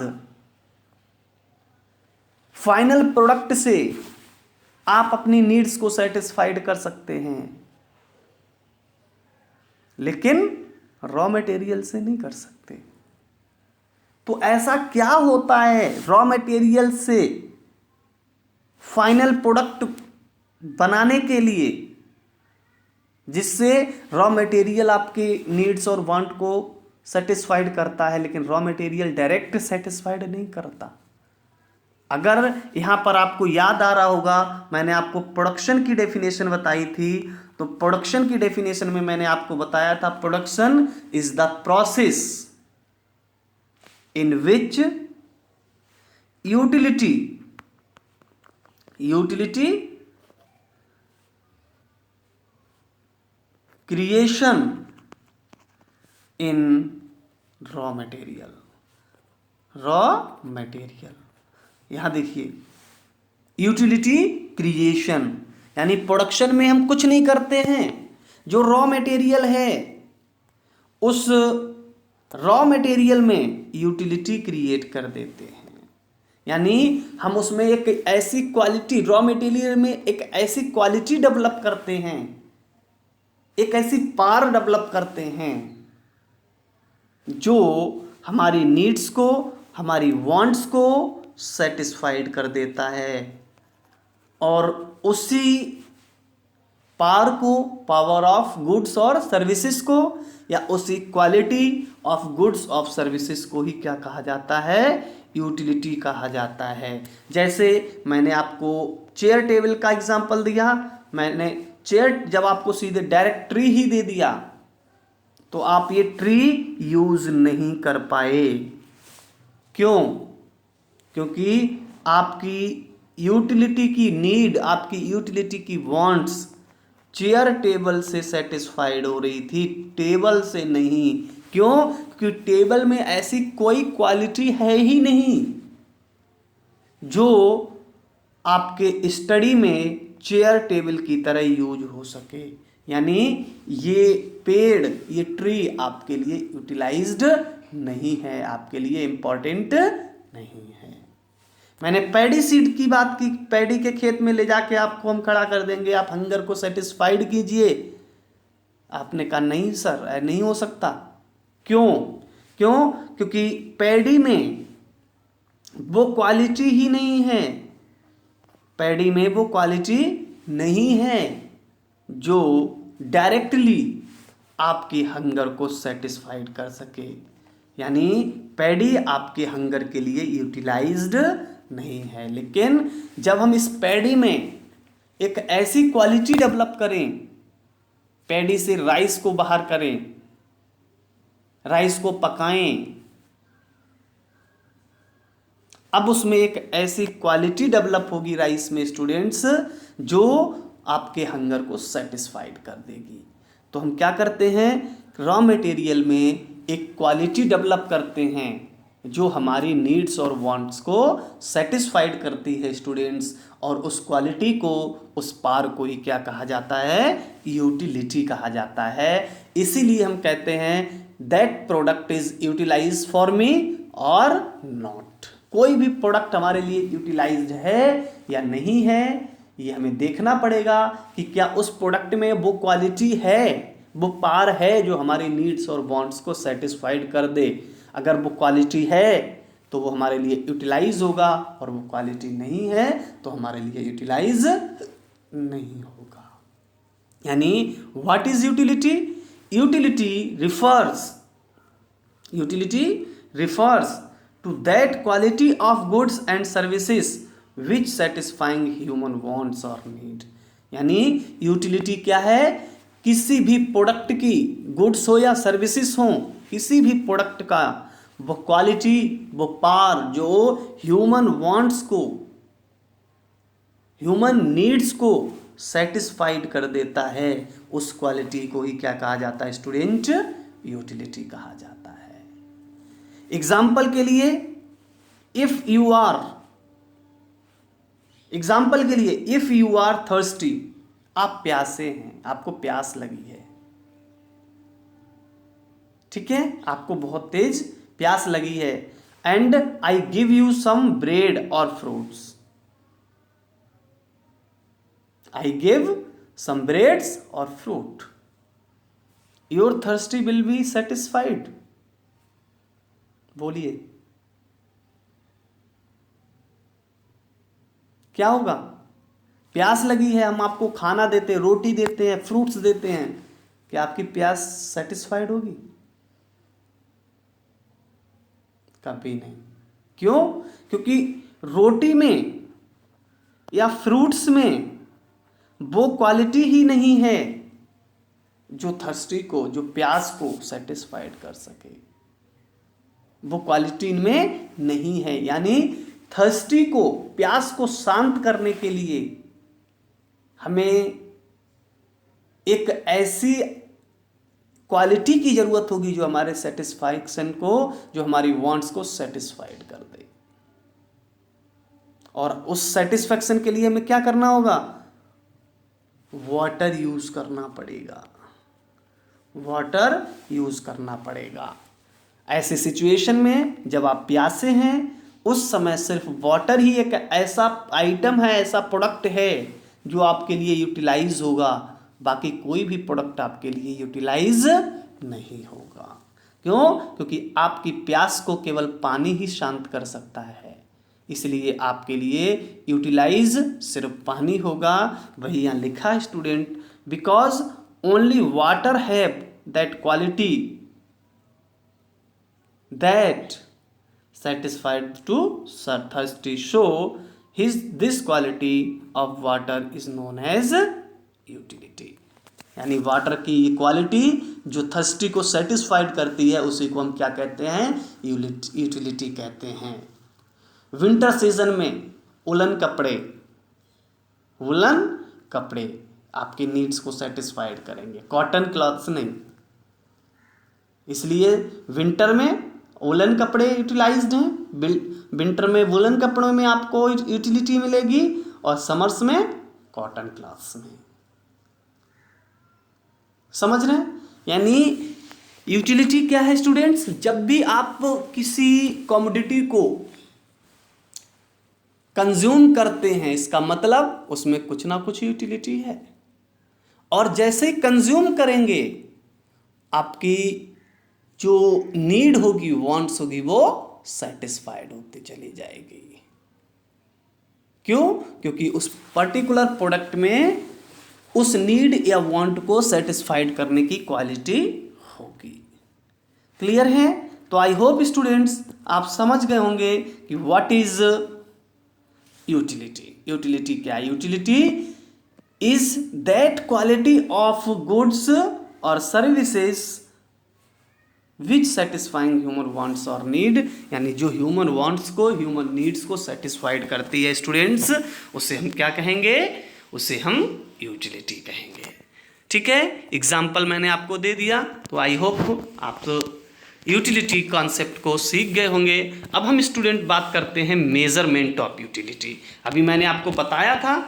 फाइनल प्रोडक्ट से आप अपनी नीड्स को सेटिस्फाइड कर सकते हैं, लेकिन रॉ मटेरियल से नहीं कर सकते। तो ऐसा क्या होता है रॉ मटेरियल से फाइनल प्रोडक्ट बनाने के लिए, जिससे रॉ मटेरियल आपके नीड्स और वांट को सेटिस्फाइड करता है, लेकिन रॉ मटेरियल डायरेक्ट सेटिस्फाइड नहीं करता? अगर यहाँ पर आपको याद आ रहा होगा, मैंने आपको प्रोडक्शन की डेफिनेशन बताई थी। तो प्रोडक्शन की डेफिनेशन में मैंने आपको बताया था, production is the process in which utility creation in raw material. यहां देखिए, यूटिलिटी क्रिएशन यानी प्रोडक्शन में हम कुछ नहीं करते हैं, जो रॉ मटेरियल है उस रॉ मटेरियल में यूटिलिटी क्रिएट कर देते हैं। यानी हम उसमें एक ऐसी क्वालिटी, रॉ मटेरियल में एक ऐसी क्वालिटी डेवलप करते हैं, एक ऐसी पार डेवलप करते हैं जो हमारी नीड्स को, हमारी वांट्स को सेटिस्फाइड कर देता है, और उसी पावर को, पावर ऑफ गुड्स और सर्विसेज को, या उसी quality of goods of services को ही क्या कहा जाता है, यूटिलिटी कहा जाता है। जैसे मैंने आपको चेयर टेबल का एग्जांपल दिया, मैंने चेयर जब आपको सीधे डायरेक्ट ट्री ही दे दिया तो आप ये ट्री यूज नहीं कर पाए। क्यों? क्योंकि आपकी यूटिलिटी की नीड, आपकी यूटिलिटी की वांट्स चेयर टेबल से सेटिस्फाइड हो रही थी, टेबल से नहीं। क्यों? क्योंकि टेबल में ऐसी कोई क्वालिटी है ही नहीं जो आपके स्टडी में चेयर टेबल की तरह यूज हो सके। यानी ये पेड़, ये ट्री आपके लिए यूटिलाइज्ड नहीं है, आपके लिए इंपॉर्टेंट नहीं है। मैंने पैडी सीड की बात की, पैडी के खेत में ले जाके आपको हम खड़ा कर देंगे, आप हंगर को सेटिस्फाइड कीजिए। आपने कहा नहीं सर, नहीं हो सकता। क्यों? क्योंकि पैडी में वो क्वालिटी ही नहीं है, पैडी में वो क्वालिटी नहीं है जो डायरेक्टली आपकी हंगर को सेटिस्फाइड कर सके। यानी पैडी आपके हंगर के लिए यूटिलाइज्ड नहीं है। लेकिन जब हम इस पैडी में एक ऐसी क्वालिटी डेवलप करें, पैडी से राइस को बाहर करें, राइस को पकाएं, अब उसमें एक ऐसी क्वालिटी डेवलप होगी राइस में स्टूडेंट्स, जो आपके हंगर को सेटिस्फाइड कर देगी। तो हम क्या करते हैं, रॉ मटेरियल में एक क्वालिटी डेवलप करते हैं जो हमारी नीड्स और वांट्स को सेटिस्फाइड करती है स्टूडेंट्स, और उस क्वालिटी को, उस पार को ही क्या कहा जाता है, यूटिलिटी कहा जाता है। इसीलिए हम कहते हैं that product is utilised for me और नॉट। कोई भी प्रोडक्ट हमारे लिए यूटिलाइज्ड है या नहीं है, ये हमें देखना पड़ेगा कि क्या उस प्रोडक्ट में वो क्वालिटी है, वो पार है जो हमारी नीड्स और वांट्स को सेटिस्फाइड कर दे। अगर वो क्वालिटी है तो वो हमारे लिए यूटिलाइज होगा, और वो क्वालिटी नहीं है तो हमारे लिए यूटिलाइज नहीं होगा। यानी what is utility? Utility refers to that quality of goods and services which satisfying human wants or need। यानी यूटिलिटी क्या है? किसी भी प्रोडक्ट की, गुड्स हो या सर्विसेज हो, किसी भी प्रोडक्ट का वो क्वालिटी, वो पार जो ह्यूमन वांट्स को, ह्यूमन नीड्स को सेटिस्फाइड कर देता है, उस क्वालिटी को ही क्या कहा जाता है स्टूडेंट? यूटिलिटी कहा जाता है। एग्जाम्पल के लिए, इफ यू आर थर्स्टी, आप प्यासे हैं, आपको प्यास लगी है, ठीक है, आपको बहुत तेज प्यास लगी है, and I give you some bread और fruits, I give some breads or fruit, your thirsty will be satisfied। बोलिए क्या होगा? प्यास लगी है, हम आपको खाना देते हैं, रोटी देते हैं, फ्रूट्स देते हैं, क्या आपकी प्यास सेटिस्फाइड होगी? कभी नहीं। क्यों? क्योंकि रोटी में या फ्रूट्स में वो क्वालिटी ही नहीं है जो थर्स्टी को, जो प्यास को सेटिस्फाइड कर सके। वो क्वालिटी इनमें नहीं है। यानी थर्स्टी को, प्यास को शांत करने के लिए हमें एक ऐसी क्वालिटी की जरूरत होगी जो हमारे सेटिस्फैक्शन को, जो हमारी वांट्स को सेटिस्फाइड कर दे। और उस सेटिस्फैक्शन के लिए हमें क्या करना होगा? वाटर यूज करना पड़ेगा। वाटर यूज करना पड़ेगा। ऐसे सिचुएशन में जब आप प्यासे हैं, उस समय सिर्फ वाटर ही एक ऐसा आइटम है, ऐसा प्रोडक्ट है जो आपके लिए यूटिलाइज होगा। बाकी कोई भी प्रोडक्ट आपके लिए यूटिलाइज नहीं होगा। क्यों? क्योंकि आपकी प्यास को केवल पानी ही शांत कर सकता है। इसलिए आपके लिए यूटिलाइज सिर्फ पानी होगा। वही यहाँ लिखा है student, because only water have that quality that satisfied to thirsty, so this quality of water is known as utility। यानी वाटर की ये क्वालिटी जो थर्स्टी को सेटिस्फाइड करती है, उसी को हम क्या कहते हैं? यूटिलिटी कहते हैं। विंटर सीजन में वुलन कपड़े आपके नीड्स को सेटिस्फाइड करेंगे, कॉटन क्लॉथ्स नहीं। इसलिए विंटर में वुलन कपड़े यूटिलाइज्ड हैं। विंटर में वुलन कपड़ों में आपको यूटिलिटी मिलेगी और समर्स में कॉटन क्लॉथ्स में। समझ रहे हैं? यानी यूटिलिटी क्या है स्टूडेंट्स? जब भी आप किसी कमोडिटी को कंज्यूम करते हैं, इसका मतलब उसमें कुछ ना कुछ यूटिलिटी है। और जैसे ही कंज्यूम करेंगे, आपकी जो नीड होगी, वांट्स होगी, वो सेटिस्फाइड होती चली जाएगी। क्यों? क्योंकि उस पर्टिकुलर प्रोडक्ट में उस नीड या वांट को सेटिस्फाइड करने की क्वालिटी होगी। क्लियर है? तो आई होप स्टूडेंट्स आप समझ गए होंगे कि व्हाट इज यूटिलिटी। यूटिलिटी क्या है? Utility is that quality of goods और services which satisfying human wants और नीड। यानी जो ह्यूमन वांट्स को, ह्यूमन नीड्स को सेटिस्फाइड करती है स्टूडेंट्स, उसे हम क्या कहेंगे? उसे हम यूटिलिटी कहेंगे। ठीक है, एग्जाम्पल मैंने आपको दे दिया, तो आई होप आप तो यूटिलिटी कॉन्सेप्ट को सीख गए होंगे। अब हम स्टूडेंट बात करते हैं मेजरमेंट ऑफ यूटिलिटी। अभी मैंने आपको बताया था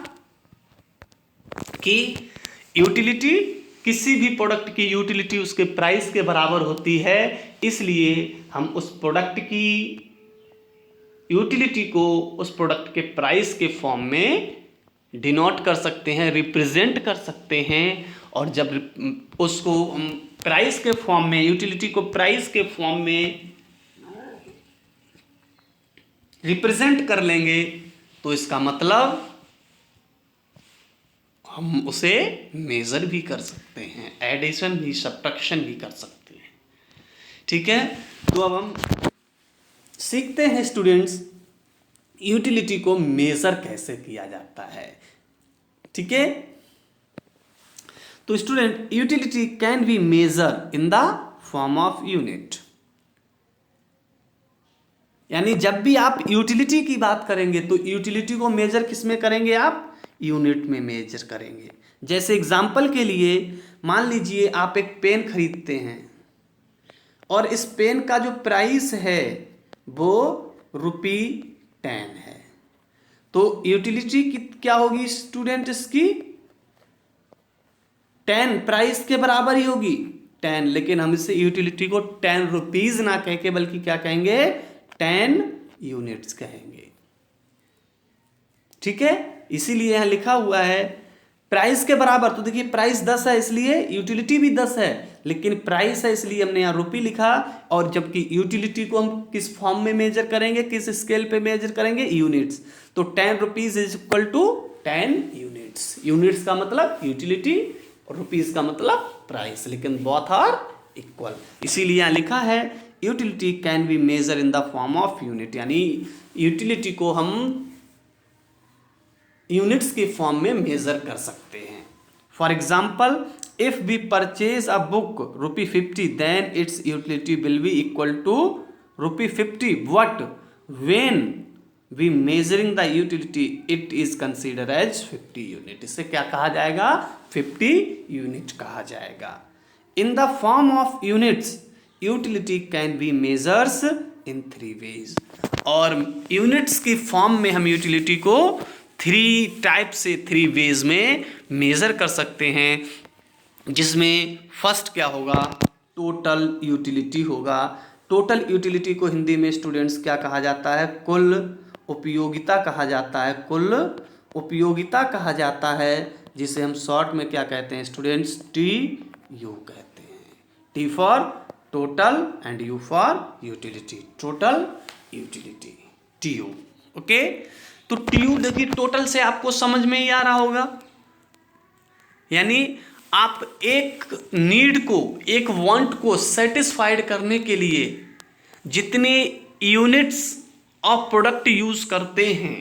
कि यूटिलिटी, किसी भी प्रोडक्ट की यूटिलिटी उसके प्राइस के बराबर होती है। इसलिए हम उस प्रोडक्ट की यूटिलिटी को उस प्रोडक्ट के प्राइस के फॉर्म में डिनोट कर सकते हैं, रिप्रेजेंट कर सकते हैं। और जब उसको हम प्राइस के फॉर्म में, यूटिलिटी को प्राइस के फॉर्म में रिप्रेजेंट कर लेंगे, तो इसका मतलब हम उसे मेजर भी कर सकते हैं, एडिशन भी, सब्ट्रैक्शन भी कर सकते हैं। ठीक है, तो अब हम सीखते हैं स्टूडेंट्स यूटिलिटी को मेजर कैसे किया जाता है। ठीक है, तो student utility can be measure in the form of unit. यानी जब भी आप यूटिलिटी की बात करेंगे तो यूटिलिटी को मेजर किस में करेंगे? आप यूनिट में मेजर करेंगे। जैसे एग्जाम्पल के लिए मान लीजिए आप एक पेन खरीदते हैं और इस पेन का जो प्राइस है वो ₹10 है, तो यूटिलिटी क्या होगी स्टूडेंट? इसकी 10 प्राइस के बराबर ही होगी 10, लेकिन हम इसे यूटिलिटी को 10 रुपीज ना कह के बल्कि क्या कहेंगे? 10 यूनिट्स कहेंगे। ठीक है, इसीलिए यहां लिखा हुआ है प्राइस के बराबर। तो देखिए प्राइस 10 है इसलिए यूटिलिटी भी 10 है, लेकिन प्राइस है इसलिए हमने यहाँ रुपये लिखा। और जबकि यूटिलिटी को हम किस फॉर्म में मेजर करेंगे, किस स्केल पे मेजर करेंगे? यूनिट्स। तो 10 rupees is equal to 10 units. Units का मतलब यूटिलिटी और रुपीज का मतलब प्राइस, लेकिन बोथ आर इक्वल। इसीलिए यहाँ लिखा है utility can be measure in the form of unit, यानी यूटिलिटी को हम यूनिट्स के फॉर्म में मेजर कर सकते हैं। For example, if we purchase a book ₹50 then its utility will be equal to ₹50, but when we measuring the utility it is consider as 50 unit. इसे क्या कहा जाएगा? 50 यूनिट कहा जाएगा। In the form of units utility can be measures in 3 ways. और units की फॉर्म में हम यूटिलिटी को 3 टाइप से 3 वेज में मेजर कर सकते हैं, जिसमें फर्स्ट क्या होगा? टोटल यूटिलिटी होगा। टोटल यूटिलिटी को हिंदी में स्टूडेंट्स क्या कहा जाता है? कुल उपयोगिता कहा जाता है। कुल उपयोगिता कहा जाता है, जिसे हम शॉर्ट में क्या कहते हैं स्टूडेंट्स? TU कहते हैं। T for total and U for utility. Total utility TU। Okay, तो TU देखिए, टोटल से आपको समझ में ही आ रहा होगा, यानी आप एक नीड को, एक वांट को सेटिस्फाइड करने के लिए जितने यूनिट्स ऑफ प्रोडक्ट यूज करते हैं,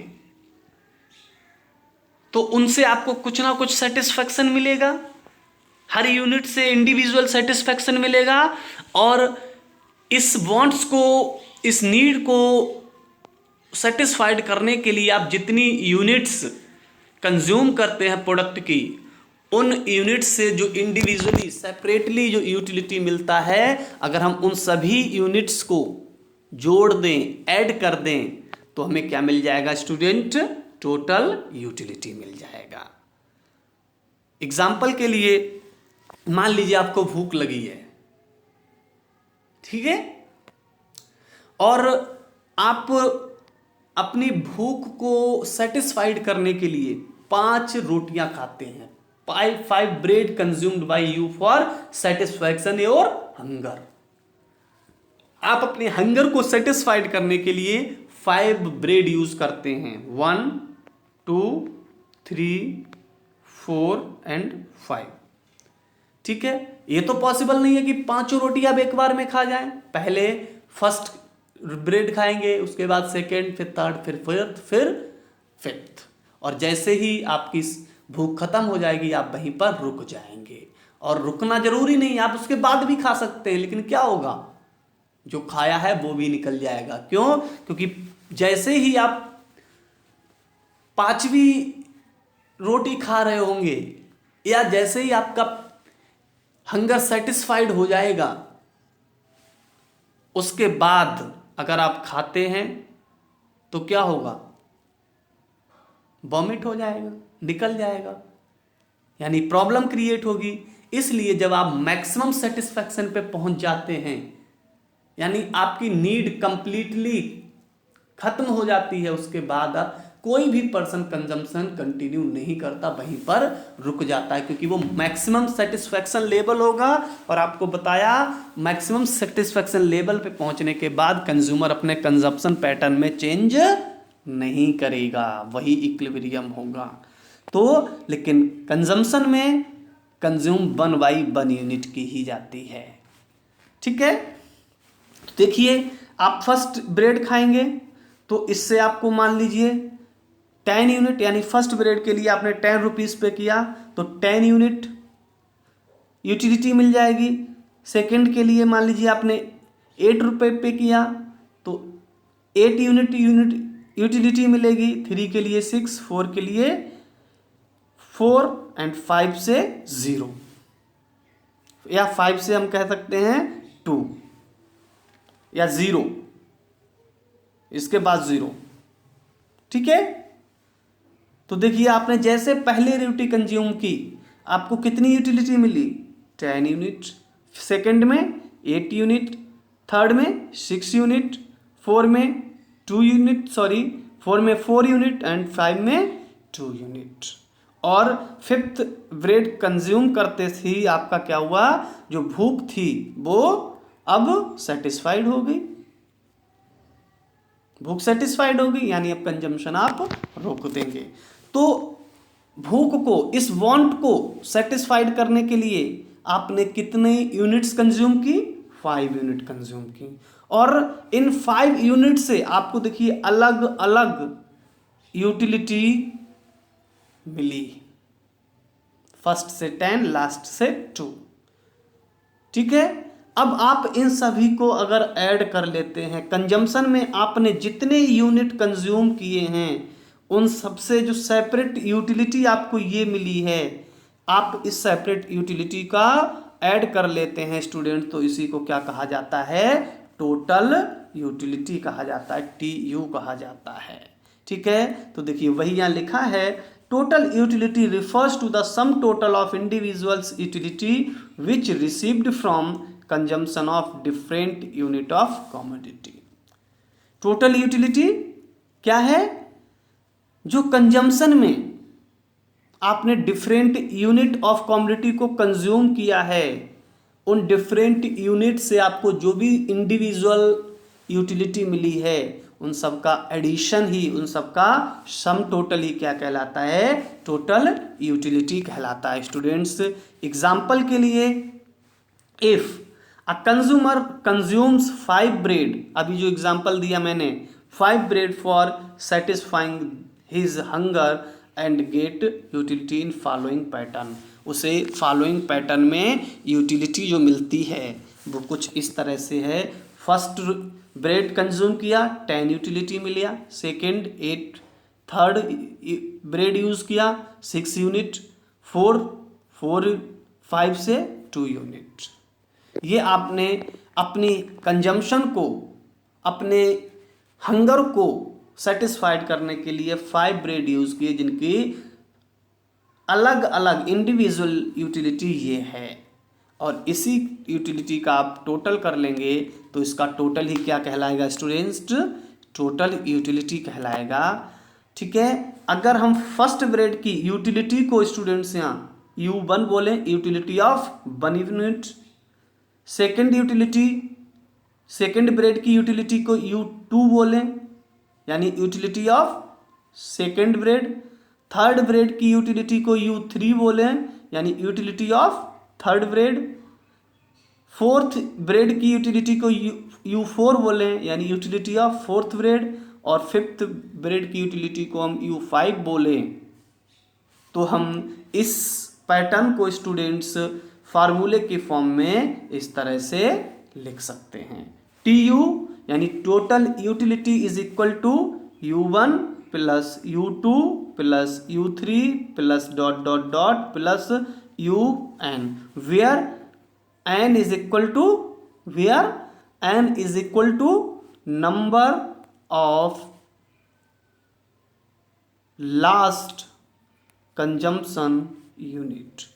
तो उनसे आपको कुछ ना कुछ सेटिस्फैक्शन मिलेगा। हर यूनिट से इंडिविजुअल सेटिस्फैक्शन मिलेगा, और इस वांट्स को, इस नीड को सेटिस्फाइड करने के लिए आप जितनी यूनिट्स कंज्यूम करते हैं प्रोडक्ट की, उन यूनिट से जो इंडिविजुअली सेपरेटली जो यूटिलिटी मिलता है, अगर हम उन सभी यूनिट्स को जोड़ दें, ऐड कर दें, तो हमें क्या मिल जाएगा स्टूडेंट? टोटल यूटिलिटी मिल जाएगा। एग्जाम्पल के लिए मान लीजिए आपको भूख लगी है, ठीक है, और आप अपनी भूख को सेटिस्फाइड करने के लिए 5 रोटियां खाते हैं। 5 bread consumed by you for satisfaction your hunger. आप अपने हंगर को सेटिस्फाइड करने के लिए 5 ब्रेड यूज करते हैं। 1, 2, 3, 4 एंड 5। ठीक है, ये तो पॉसिबल नहीं है कि 5 रोटी आप एक बार में खा जाएं। पहले फर्स्ट ब्रेड खाएंगे, उसके बाद सेकेंड, फिर थर्ड, फिर फोर्थ, फिर फिफ्थ, और जैसे ही आपकी भूख खत्म हो जाएगी आप वहीं पर रुक जाएंगे। और रुकना जरूरी नहीं, आप उसके बाद भी खा सकते हैं, लेकिन क्या होगा, जो खाया है वो भी निकल जाएगा। क्यों? क्योंकि जैसे ही आप 5वीं रोटी खा रहे होंगे, या जैसे ही आपका हंगर सेटिस्फाइड हो जाएगा, उसके बाद अगर आप खाते हैं तो क्या होगा? वॉमिट हो जाएगा, निकल जाएगा, यानी प्रॉब्लम क्रिएट होगी। इसलिए जब आप मैक्सिमम सेटिस्फैक्शन पे पहुंच जाते हैं, यानी आपकी नीड कंप्लीटली खत्म हो जाती है, उसके बाद कोई भी पर्सन कंजम्पशन कंटिन्यू नहीं करता, वहीं पर रुक जाता है, क्योंकि वो मैक्सिमम सेटिस्फैक्शन लेवल होगा। और आपको बताया, मैक्सिमम सेटिस्फैक्शन लेवल पे पहुंचने के बाद कंज्यूमर अपने कंजम्पशन पैटर्न में चेंज नहीं करेगा, वही इक्विलिब्रियम होगा। तो लेकिन कंजम्पशन में कंज्यूम 1/1 यूनिट की ही जाती है। ठीक है, तो देखिए, आप फर्स्ट ब्रेड खाएंगे तो इससे आपको मान लीजिए 10 यूनिट, यानी फर्स्ट ब्रेड के लिए आपने 10 रुपीज़ पे किया तो 10 यूनिट यूटिलिटी मिल जाएगी। सेकंड के लिए मान लीजिए आपने 8 रुपये पे किया तो 8 यूनिट यूटिलिटी मिलेगी। 3 के लिए 6, 4 के लिए 4 एंड 5 से 0, या 5 से हम कह सकते हैं 2 या 0, इसके बाद 0। ठीक है, तो देखिए आपने जैसे पहले रोटी कंज्यूम की, आपको कितनी यूटिलिटी मिली? 10 यूनिट। सेकंड में 8 यूनिट, थर्ड में 6 यूनिट, 4 में 2 यूनिट, 4 में 4 यूनिट एंड 5 में 2 यूनिट। और फिफ्थ ब्रेड कंज्यूम करते ही आपका क्या हुआ? जो भूख थी वो अब सेटिस्फाइड हो गई, भूख सेटिस्फाइड हो गई, यानी अब कंजम्पशन आप रोक देंगे। तो भूख को, इस वांट को सेटिस्फाइड करने के लिए आपने कितने यूनिट्स कंज्यूम की? 5 यूनिट कंज्यूम की। और इन 5 यूनिट से आपको देखिए अलग अलग यूटिलिटी मिली, फर्स्ट से 10, लास्ट से 2। ठीक है, अब आप इन सभी को अगर ऐड कर लेते हैं, कंजम्पशन में आपने जितने यूनिट कंज्यूम किए हैं उन सबसे जो सेपरेट यूटिलिटी आपको ये मिली है, आप इस सेपरेट यूटिलिटी का ऐड कर लेते हैं स्टूडेंट, तो इसी को क्या कहा जाता है, टोटल यूटिलिटी कहा जाता है, TU कहा जाता है। ठीक है, तो देखिए वही यहाँ लिखा है, total utility refers to the sum total of individuals utility which received from consumption of different unit of commodity. Total utility क्या है, जो कंजम्पशन में आपने डिफरेंट यूनिट ऑफ कमोडिटी को कंज्यूम किया है, उन डिफरेंट यूनिट से आपको जो भी इंडिविजुअल यूटिलिटी मिली है उन सब का एडिशन ही, उन सब का सम टोटल ही क्या कहलाता है, टोटल यूटिलिटी कहलाता है। स्टूडेंट्स एग्जाम्पल के लिए, if a consumer consumes 5 bread, अभी जो एग्जाम्पल दिया मैंने, 5 bread for satisfying his hunger and get utility in following pattern, उसे फॉलोइंग पैटर्न में यूटिलिटी जो मिलती है वो कुछ इस तरह से है। फर्स्ट ब्रेड कंज्यूम किया 10 यूटिलिटी मिला, सेकेंड 8, थर्ड ब्रेड यूज़ किया 6 यूनिट, फोर 5 से 2 यूनिट। ये आपने अपनी कंजम्पशन को, अपने हंगर को सेटिस्फाइड करने के लिए 5 ब्रेड यूज़ किए, जिनकी अलग अलग इंडिविजुअल यूटिलिटी ये है, और इसी यूटिलिटी का आप टोटल कर लेंगे तो इसका टोटल ही क्या कहलाएगा स्टूडेंट्स, टोटल यूटिलिटी कहलाएगा। ठीक है, अगर हम फर्स्ट ब्रेड की यूटिलिटी को स्टूडेंट्स यहाँ U1 बोले, utility of 1 unit, second utility, second bread की यूटिलिटी को U2 बोले, यानी utility of second bread, third bread की यूटिलिटी को U3 बोले, यानी utility of third bread, fourth bread की यूटिलिटी को U4 बोले, यानी यूटिलिटी ऑफ फोर्थ ब्रेड, और फिफ्थ ब्रेड की यूटिलिटी को हम U5 बोले। तो हम इस पैटर्न को स्टूडेंट्स फार्मूले के फॉर्म में इस तरह से लिख सकते हैं, TU यानी total utility is equal to U1 plus U2 plus U3 plus dot dot dot plus UN, where n is equal to number of last consumption unit,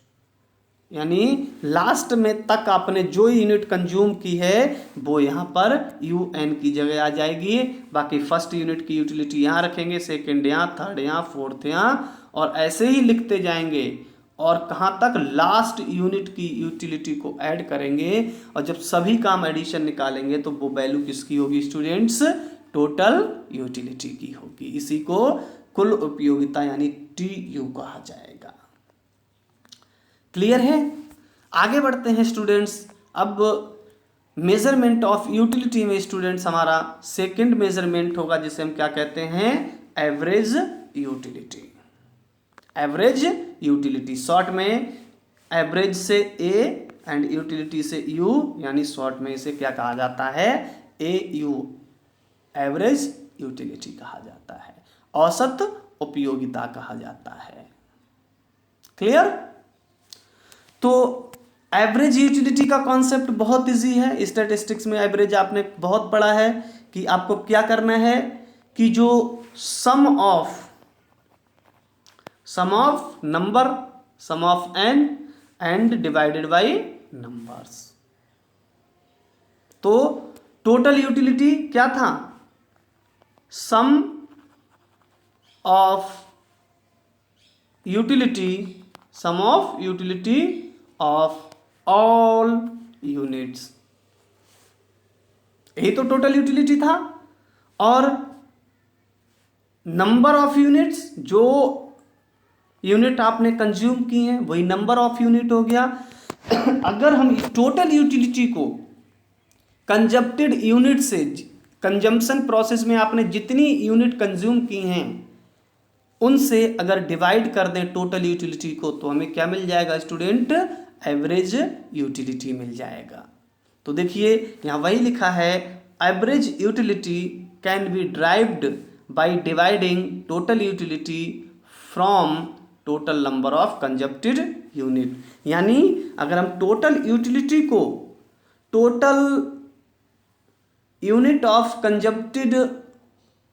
यानी लास्ट में तक आपने जो यूनिट कंज्यूम की है वो यहाँ पर UN की जगह आ जाएगी, बाकी फर्स्ट यूनिट की यूटिलिटी यहाँ रखेंगे, सेकेंड यहाँ, थर्ड यहाँ, फोर्थ यहाँ, और ऐसे ही लिखते जाएंगे और कहाँ तक, लास्ट यूनिट की यूटिलिटी को ऐड करेंगे, और जब सभी काम एडिशन निकालेंगे तो वो वैल्यू किसकी होगी स्टूडेंट्स, टोटल यूटिलिटी की होगी। इसी को कुल उपयोगिता यानी TU कहा जाएगा। क्लियर है, आगे बढ़ते हैं स्टूडेंट्स। अब मेजरमेंट ऑफ यूटिलिटी में स्टूडेंट्स हमारा सेकंड मेजरमेंट होगा, जिसे हम क्या कहते हैं, average utility. Average utility, short में एवरेज से A एंड यूटिलिटी से U, यानी शॉर्ट में इसे क्या कहा जाता है, AU, एवरेज यूटिलिटी कहा जाता है, औसत उपयोगिता कहा जाता है। क्लियर, तो एवरेज यूटिलिटी का कॉन्सेप्ट बहुत इजी है, स्टैटिस्टिक्स में एवरेज आपने बहुत पढ़ा है कि आपको क्या करना है कि जो sum of number, sum of n and divided by numbers. तो टोटल यूटिलिटी क्या था, sum of utility of all units, यही तो टोटल यूटिलिटी था। और नंबर ऑफ यूनिट्स, जो यूनिट आपने कंज्यूम की हैं वही नंबर ऑफ यूनिट हो गया। अगर हम टोटल यूटिलिटी को कंजप्टेड यूनिट से, कंजम्पशन प्रोसेस में आपने जितनी यूनिट कंज्यूम की हैं उनसे अगर डिवाइड कर दें टोटल यूटिलिटी को, तो हमें क्या मिल जाएगा स्टूडेंट? एवरेज यूटिलिटी मिल जाएगा। तो देखिए यहाँ वही लिखा है, average utility can be derived by dividing total utility from total number of consumpted unit. यानी अगर हम टोटल यूटिलिटी को टोटल यूनिट ऑफ कंजप्टेड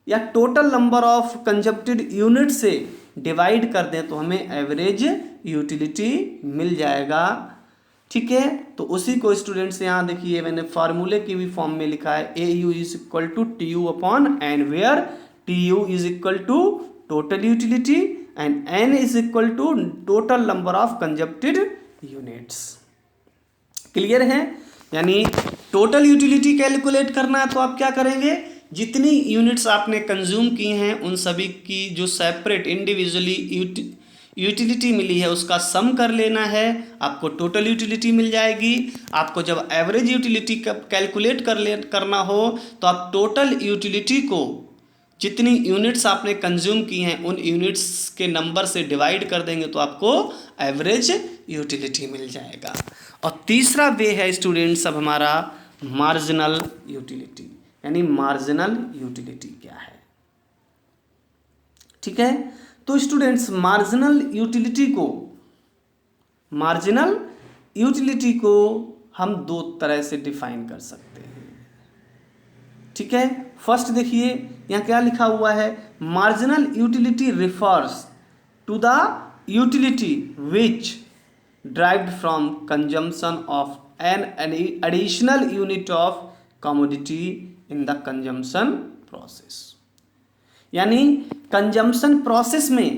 या total number of consumpted unit से डिवाइड कर दें तो हमें एवरेज यूटिलिटी मिल जाएगा। ठीक है, तो उसी को स्टूडेंट्स यहाँ देखिए मैंने फार्मूले की भी फॉर्म में लिखा है, A U is equal to T U upon N, where T U is equal to total utility and N is equal to total number of consumpted units. Clear है? यानी टोटल यूटिलिटी कैलकुलेट करना है तो आप क्या करेंगे, जितनी units आपने कंज्यूम की हैं उन सभी की जो सेपरेट इंडिविजुअली यूटिलिटी मिली है उसका सम कर लेना है, आपको टोटल यूटिलिटी मिल जाएगी। आपको जब एवरेज यूटिलिटी कैलकुलेट करना हो तो आप टोटल यूटिलिटी को जितनी यूनिट्स आपने कंज्यूम की हैं उन यूनिट्स के नंबर से डिवाइड कर देंगे तो आपको एवरेज यूटिलिटी मिल जाएगा। और तीसरा वे है स्टूडेंट्स अब हमारा मार्जिनल यूटिलिटी, यानी मार्जिनल यूटिलिटी क्या है। ठीक है, तो स्टूडेंट्स मार्जिनल यूटिलिटी को हम दो तरह से डिफाइन कर सकते हैं। ठीक है, फर्स्ट देखिए यहाँ क्या लिखा हुआ है, marginal utility refers to the utility which derived from consumption of an additional unit of commodity in the consumption process। यानी कंजम्पशन प्रोसेस में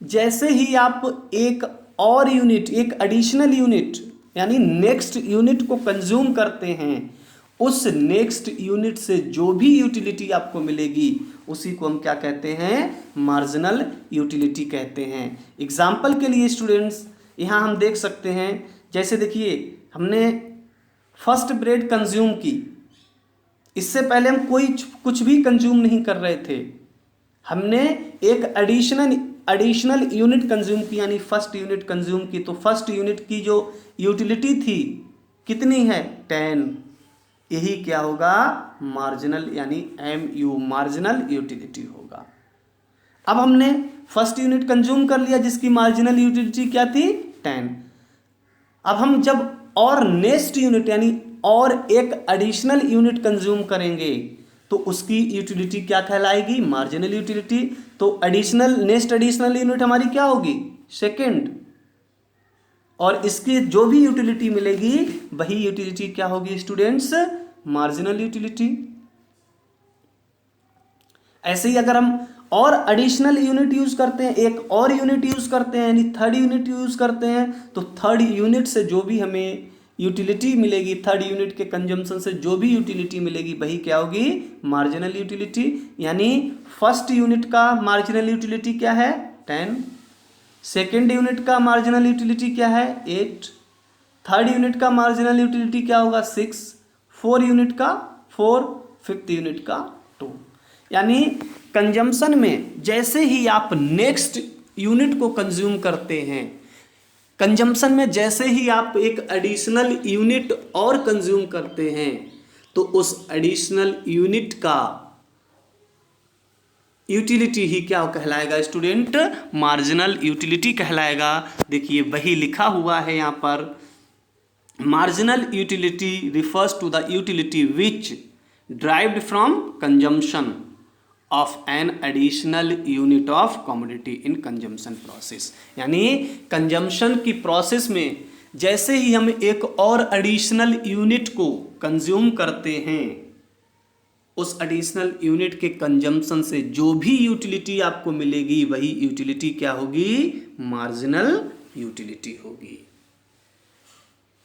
जैसे ही आप एक और यूनिट, एक एडिशनल यूनिट यानी नेक्स्ट यूनिट को कंज्यूम करते हैं, उस नेक्स्ट यूनिट से जो भी यूटिलिटी आपको मिलेगी उसी को हम क्या कहते हैं, मार्जिनल यूटिलिटी कहते हैं। एग्जाम्पल के लिए स्टूडेंट्स यहाँ हम देख सकते हैं, जैसे देखिए हमने फर्स्ट ब्रेड कंज्यूम की, इससे पहले हम कुछ भी कंज्यूम नहीं कर रहे थे, हमने एक एडिशनल यूनिट कंज्यूम की यानी फर्स्ट यूनिट कंज्यूम की, तो फर्स्ट यूनिट की जो यूटिलिटी थी कितनी है, 10। यही क्या होगा, मार्जिनल यानी MU मार्जिनल यूटिलिटी होगा। अब हमने फर्स्ट यूनिट कंज्यूम कर लिया जिसकी मार्जिनल यूटिलिटी क्या थी, 10। अब हम जब और नेक्स्ट यूनिट यानी और एक एडिशनल यूनिट कंज्यूम करेंगे तो उसकी यूटिलिटी क्या कहलाएगी, मार्जिनल यूटिलिटी। तो नेक्स्ट एडिशनल यूनिट हमारी क्या होगी, सेकेंड, और इसकी जो भी यूटिलिटी मिलेगी वही यूटिलिटी क्या होगी स्टूडेंट्स, मार्जिनल यूटिलिटी। ऐसे ही अगर हम और एडिशनल यूनिट यूज करते हैं, एक और यूनिट यूज करते हैं यानी थर्ड यूनिट यूज करते हैं, तो थर्ड यूनिट से जो भी हमें यूटिलिटी मिलेगी, थर्ड यूनिट के कंजम्पशन से जो भी यूटिलिटी मिलेगी वही क्या होगी, मार्जिनल यूटिलिटी। यानी फर्स्ट यूनिट का मार्जिनल यूटिलिटी क्या है, 10, सेकेंड यूनिट का मार्जिनल यूटिलिटी क्या है, 8, थर्ड यूनिट का मार्जिनल यूटिलिटी क्या होगा, 6, फोर यूनिट का 4, फिफ्थ यूनिट का 2। यानी कंजम्पशन में जैसे ही आप नेक्स्ट यूनिट को कंज्यूम करते हैं, कंजम्पशन में जैसे ही आप एक एडिशनल यूनिट और कंज्यूम करते हैं तो उस एडिशनल यूनिट का यूटिलिटी ही क्या कहलाएगा स्टूडेंट, मार्जिनल यूटिलिटी कहलाएगा। देखिए वही लिखा हुआ है यहाँ पर, marginal utility refers to the utility which derived from consumption of an additional unit of commodity in consumption process। यानी कंजम्पशन की प्रोसेस में जैसे ही हम एक और एडिशनल यूनिट को कंज्यूम करते हैं, उस एडिशनल यूनिट के कंजम्पशन से जो भी यूटिलिटी आपको मिलेगी वही यूटिलिटी क्या होगी, मार्जिनल यूटिलिटी होगी।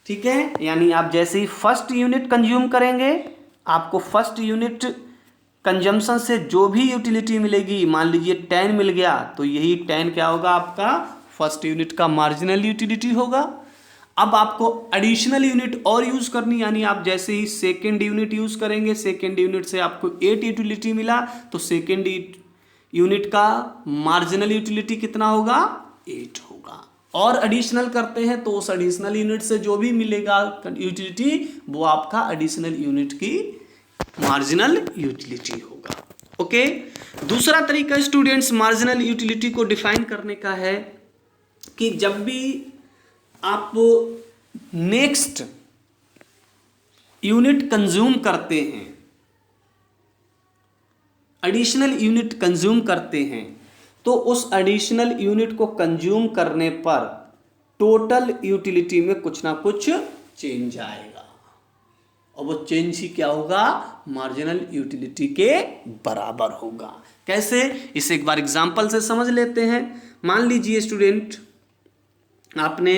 ठीक है, यानी आप जैसे ही फर्स्ट यूनिट कंज्यूम करेंगे, आपको फर्स्ट यूनिट कंजम्पशन से जो भी यूटिलिटी मिलेगी, मान लीजिए 10 मिल गया, तो यही 10 क्या होगा आपका फर्स्ट यूनिट का मार्जिनल यूटिलिटी होगा। अब आपको एडिशनल यूनिट और यूज करनी, यानी आप जैसे ही सेकेंड यूनिट यूज करेंगे, सेकेंड यूनिट से आपको 8 यूटिलिटी मिला, तो सेकेंड यूनिट का मार्जिनल यूटिलिटी कितना होगा, 8 होगा। और एडिशनल करते हैं तो उस एडिशनल यूनिट से जो भी मिलेगा यूटिलिटी वो आपका एडिशनल यूनिट की मार्जिनल यूटिलिटी होगा। ओके, दूसरा तरीका स्टूडेंट्स मार्जिनल यूटिलिटी को डिफाइन करने का है कि जब भी आप नेक्स्ट यूनिट कंज्यूम करते हैं, एडिशनल यूनिट कंज्यूम करते हैं, तो उस एडिशनल यूनिट को कंज्यूम करने पर टोटल यूटिलिटी में कुछ ना कुछ चेंज आएगा, और वो चेंज ही क्या होगा, मार्जिनल यूटिलिटी के बराबर होगा। कैसे, इसे एक बार एग्जांपल से समझ लेते हैं। मान लीजिए स्टूडेंट, आपने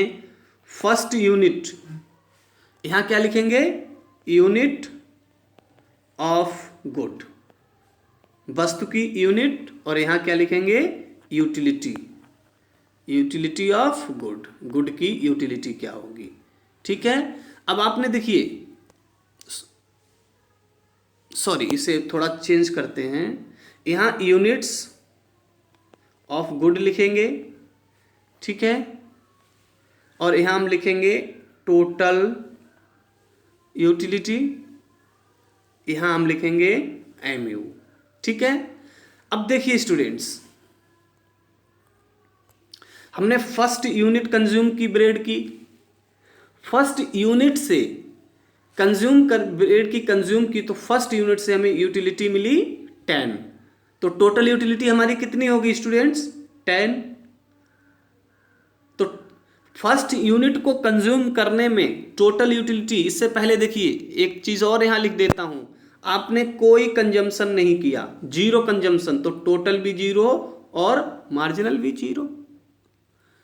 फर्स्ट यूनिट, यहां क्या लिखेंगे, यूनिट ऑफ गुड, वस्तु की यूनिट, और यहां क्या लिखेंगे, utility, utility of good, good की यूटिलिटी क्या होगी। ठीक है, अब आपने देखिए, सॉरी इसे थोड़ा चेंज करते हैं, यहां यूनिट्स ऑफ गुड लिखेंगे, ठीक है, और यहां हम लिखेंगे टोटल यूटिलिटी, यहां हम लिखेंगे एमयू। ठीक है, अब देखिए स्टूडेंट्स, हमने फर्स्ट यूनिट कंज्यूम की ब्रेड की, फर्स्ट यूनिट से कंज्यूम कर ब्रेड की कंज्यूम की, तो फर्स्ट यूनिट से हमें यूटिलिटी मिली 10, तो टोटल यूटिलिटी हमारी कितनी होगी स्टूडेंट्स, 10। तो फर्स्ट यूनिट को कंज्यूम करने में टोटल यूटिलिटी, इससे पहले देखिए एक चीज और यहां लिख देता हूं, आपने कोई कंजम्पशन नहीं किया, जीरो कंजम्पशन, तो टोटल भी जीरो और मार्जिनल भी जीरो।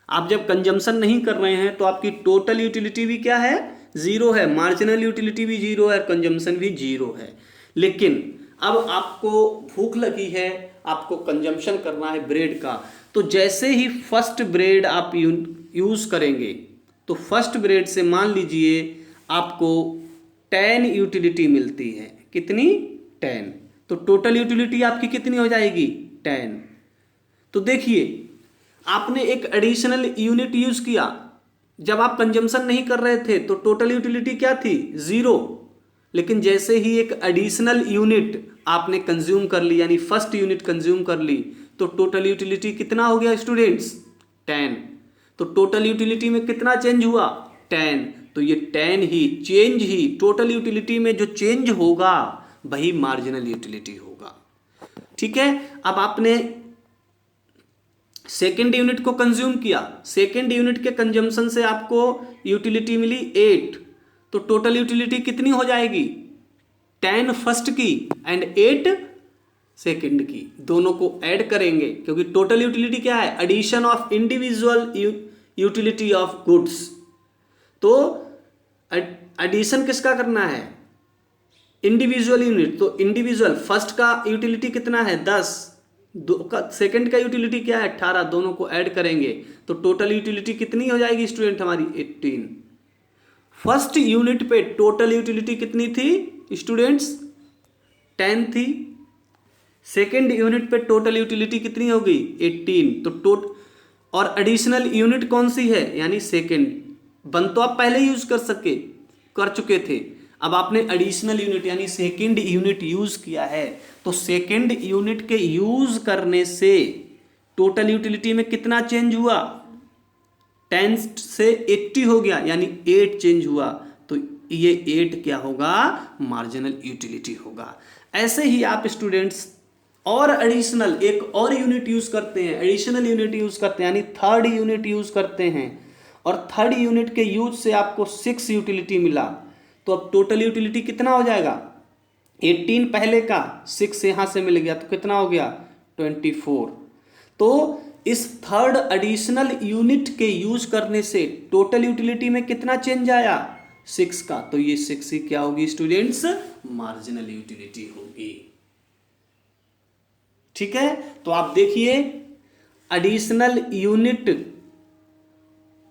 आप जब कंजम्पशन नहीं कर रहे हैं तो आपकी टोटल यूटिलिटी भी क्या है, जीरो है, मार्जिनल यूटिलिटी भी जीरो है, कंजम्पशन भी जीरो है। लेकिन अब आपको भूख लगी है, आपको कंजम्पशन करना है ब्रेड का, तो जैसे ही फर्स्ट ब्रेड आप यूज करेंगे, तो फर्स्ट ब्रेड से मान लीजिए आपको 10 यूटिलिटी मिलती है, कितनी, 10, तो टोटल यूटिलिटी आपकी कितनी हो जाएगी, 10। तो देखिए आपने एक एडिशनल यूनिट यूज किया, जब आप कंजम्पशन नहीं कर रहे थे तो टोटल यूटिलिटी क्या थी, जीरो, लेकिन जैसे ही एक एडिशनल यूनिट आपने कंज्यूम कर ली, यानी फर्स्ट यूनिट कंज्यूम कर ली, तो टोटल यूटिलिटी कितना हो गया स्टूडेंट्स, 10। तो टोटल यूटिलिटी में कितना चेंज हुआ, 10, तो ये 10 ही चेंज ही टोटल यूटिलिटी में जो चेंज होगा वही मार्जिनल यूटिलिटी होगा। ठीक है, अब आपने सेकेंड यूनिट को कंज्यूम किया, सेकेंड यूनिट के कंजम्पशन से आपको यूटिलिटी मिली 8, तो टोटल यूटिलिटी कितनी हो जाएगी, 10 फर्स्ट की एंड 8 सेकेंड की, दोनों को ऐड करेंगे, क्योंकि टोटल यूटिलिटी क्या है, addition of individual utility of goods. तो एडिशन किसका करना है, इंडिविजुअल यूनिट, तो इंडिविजुअल फर्स्ट का यूटिलिटी कितना है 10, सेकंड का यूटिलिटी क्या है 18, दोनों को ऐड करेंगे तो टोटल यूटिलिटी कितनी हो जाएगी स्टूडेंट हमारी 18। फर्स्ट यूनिट पे टोटल यूटिलिटी कितनी थी स्टूडेंट्स, 10 थी, सेकंड यूनिट पे टोटल यूटिलिटी कितनी होगी 18, तो और एडिशनल यूनिट कौन सी है, यानी सेकंड, वन तो आप पहले यूज कर चुके थे, अब आपने एडिशनल यूनिट यानी सेकंड यूनिट यूज किया है, तो सेकंड यूनिट के यूज करने से टोटल यूटिलिटी में कितना चेंज हुआ, 10 से 80 हो गया, यानी 8 चेंज हुआ, तो ये 8 क्या होगा, मार्जिनल यूटिलिटी होगा। ऐसे ही आप स्टूडेंट्स और एडिशनल एक और यूनिट यूज करते हैं, एडिशनल यूनिट यूज करते हैं, यानी थर्ड यूनिट यूज करते हैं, और थर्ड यूनिट के यूज से आपको 6 यूटिलिटी मिला, तो अब टोटल यूटिलिटी कितना हो जाएगा, 18 पहले का, 6 यहां से मिल गया तो कितना हो गया 24। तो इस थर्ड एडिशनल यूनिट के यूज करने से टोटल यूटिलिटी में कितना चेंज आया 6 का, तो ये 6 ही क्या होगी स्टूडेंट्स, मार्जिनल यूटिलिटी होगी। ठीक है, तो आप देखिए एडिशनल यूनिट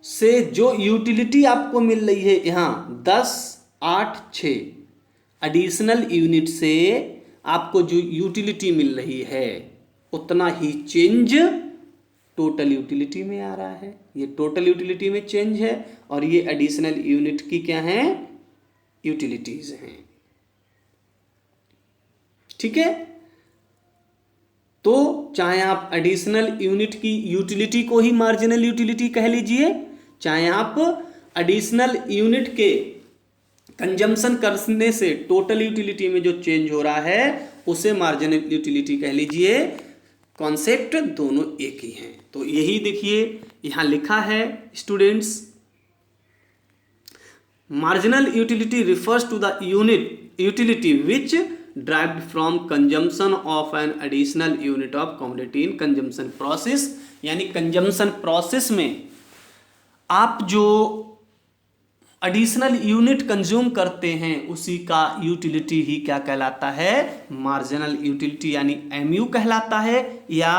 से जो यूटिलिटी आपको मिल रही है यहाँ 10, 8, 6 एडिशनल यूनिट से आपको जो यूटिलिटी मिल रही है उतना ही चेंज टोटल यूटिलिटी में आ रहा है। ये टोटल यूटिलिटी में चेंज है और ये एडिशनल यूनिट की क्या है, यूटिलिटीज हैं। ठीक है, तो चाहे आप एडिशनल यूनिट की यूटिलिटी को ही मार्जिनल यूटिलिटी कह लीजिए, चाहे आप एडिशनल यूनिट के कंजम्पशन करने से टोटल यूटिलिटी में जो चेंज हो रहा है उसे मार्जिनल यूटिलिटी कह लीजिए, कॉन्सेप्ट दोनों एक ही हैं। तो यही देखिए यहां लिखा है students, marginal utility refers to the utility which derived from consumption of an additional unit of commodity in consumption process। यानी कंजम्पशन प्रोसेस में आप जो एडिशनल यूनिट कंज्यूम करते हैं उसी का यूटिलिटी ही क्या कहलाता है, मार्जिनल यूटिलिटी यानी एमयू कहलाता है। या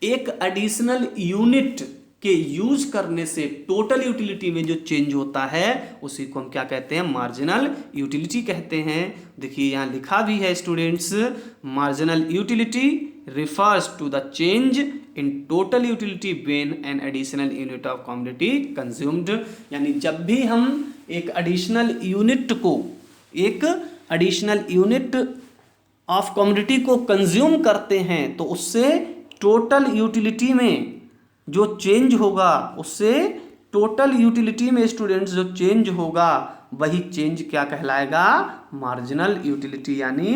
एक एडिशनल यूनिट के यूज करने से टोटल यूटिलिटी में जो चेंज होता है उसी को हम क्या कहते हैं, मार्जिनल यूटिलिटी कहते हैं। देखिए यहाँ लिखा भी है students, marginal utility refers to the change in total utility when an additional unit of commodity consumed। यानी जब भी हम एक एडिशनल यूनिट ऑफ कमोडिटी को कंज्यूम करते हैं तो उससे टोटल यूटिलिटी में जो चेंज होगा, उससे टोटल यूटिलिटी में स्टूडेंट्स जो चेंज होगा वही चेंज क्या कहलाएगा, मार्जिनल यूटिलिटी यानी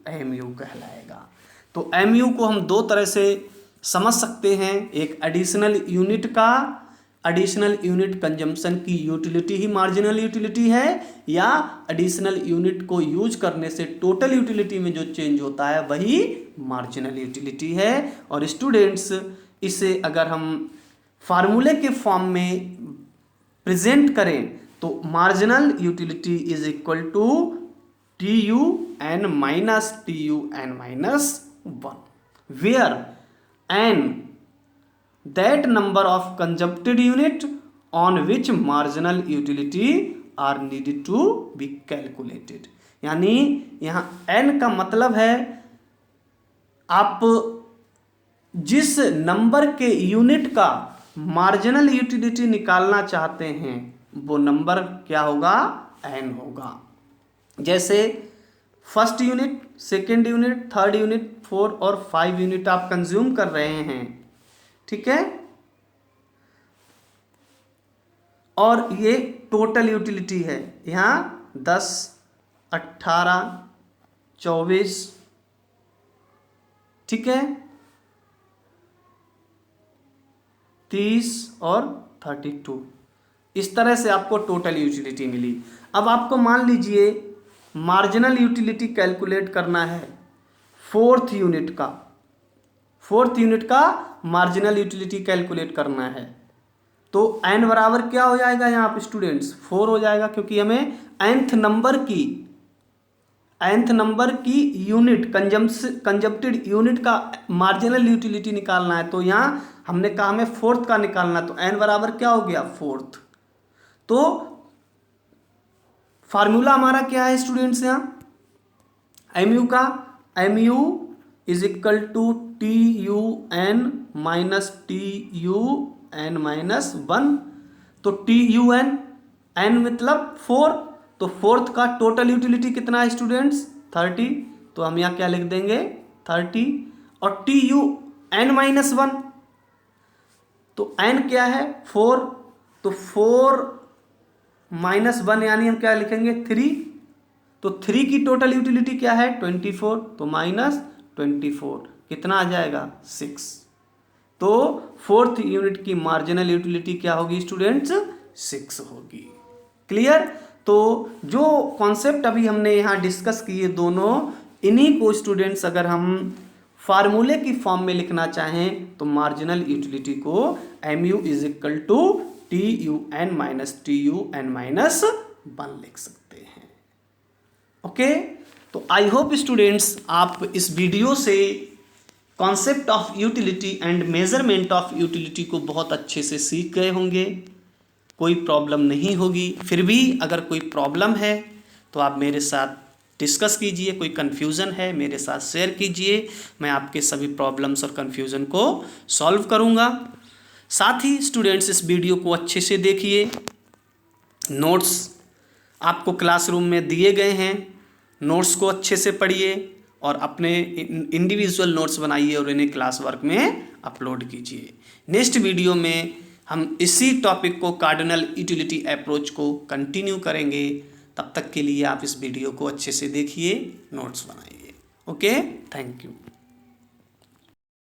एमयू कहलाएगा। तो एमयू को हम दो तरह से समझ सकते हैं, एक एडिशनल यूनिट कंजम्पशन की यूटिलिटी ही मार्जिनल यूटिलिटी है, या एडिशनल यूनिट को यूज करने से टोटल यूटिलिटी में जो चेंज होता है वही मार्जिनल यूटिलिटी है। और स्टूडेंट्स इसे अगर हम फार्मूले के फॉर्म में प्रेजेंट करें तो marginal utility is equal to TUN minus TUN minus 1, where n that number of consumpted unit on which marginal utility are needed to be calculated। यानी यहाँ n का मतलब है आप जिस नंबर के यूनिट का मार्जिनल यूटिलिटी निकालना चाहते हैं वो नंबर क्या होगा, n होगा। जैसे first unit, second unit, third unit, 4 और 5 यूनिट आप कंज्यूम कर रहे हैं, ठीक है, और ये टोटल यूटिलिटी है। यहाँ 10, 18, 24, ठीक है, 30 और 32, इस तरह से आपको टोटल यूटिलिटी मिली। अब आपको मान लीजिए मार्जिनल यूटिलिटी कैलकुलेट करना है फोर्थ यूनिट का मार्जिनल यूटिलिटी कैलकुलेट करना है, तो n बराबर क्या हो जाएगा यहाँ पे स्टूडेंट्स, 4 हो जाएगा, क्योंकि हमें nth नंबर की यूनिट कंजम्प्टेड यूनिट का मार्जिनल यूटिलिटी निकालना है। तो यहाँ हमने कहा हमें फोर्थ का निकालना, तो n बराबर क्या हो गया, फोर्थ। तो फार्मूला हमारा क्या है स्टूडेंट्स, यहाँ एमयू का, MU is equal to TUN minus TUN minus 1। तो TUN, n मतलब 4, तो फोर्थ का टोटल यूटिलिटी कितना है स्टूडेंट्स, 30, तो हम यहाँ क्या लिख देंगे 30, और TUN माइनस 1, तो n क्या है 4, तो 4 माइनस 1 यानी हम क्या लिखेंगे 3, तो 3 की टोटल यूटिलिटी क्या है 24, तो माइनस 24 कितना आ जाएगा 6। तो फोर्थ यूनिट की मार्जिनल यूटिलिटी क्या होगी स्टूडेंट्स, 6 होगी। क्लियर। तो जो कॉन्सेप्ट अभी हमने यहाँ डिस्कस किए दोनों, इन्हीं को स्टूडेंट्स अगर हम फार्मूले की फॉर्म में लिखना चाहें तो मार्जिनल यूटिलिटी को MU is equal to TUN minus TUN minus 1 लिख सकते हैं। ओके, तो आई होप स्टूडेंट्स आप इस वीडियो से concept of utility and measurement of utility को बहुत अच्छे से सीख गए होंगे, कोई प्रॉब्लम नहीं होगी। फिर भी अगर कोई प्रॉब्लम है तो आप मेरे साथ डिस्कस कीजिए, कोई कन्फ्यूज़न है मेरे साथ शेयर कीजिए, मैं आपके सभी प्रॉब्लम्स और कन्फ्यूज़न को सॉल्व करूँगा। साथ ही स्टूडेंट्स इस वीडियो को अच्छे से देखिए, नोट्स आपको क्लासरूम में दिए गए हैं, नोट्स को अच्छे से पढ़िए और अपने इंडिविजुअल नोट्स बनाइए और इन्हें क्लास वर्क में अपलोड कीजिए। नेक्स्ट वीडियो में हम इसी टॉपिक को कार्डिनल यूटिलिटी अप्रोच को कंटिन्यू करेंगे। तब तक के लिए आप इस वीडियो को अच्छे से देखिए, नोट्स बनाइए। Okay, thank you.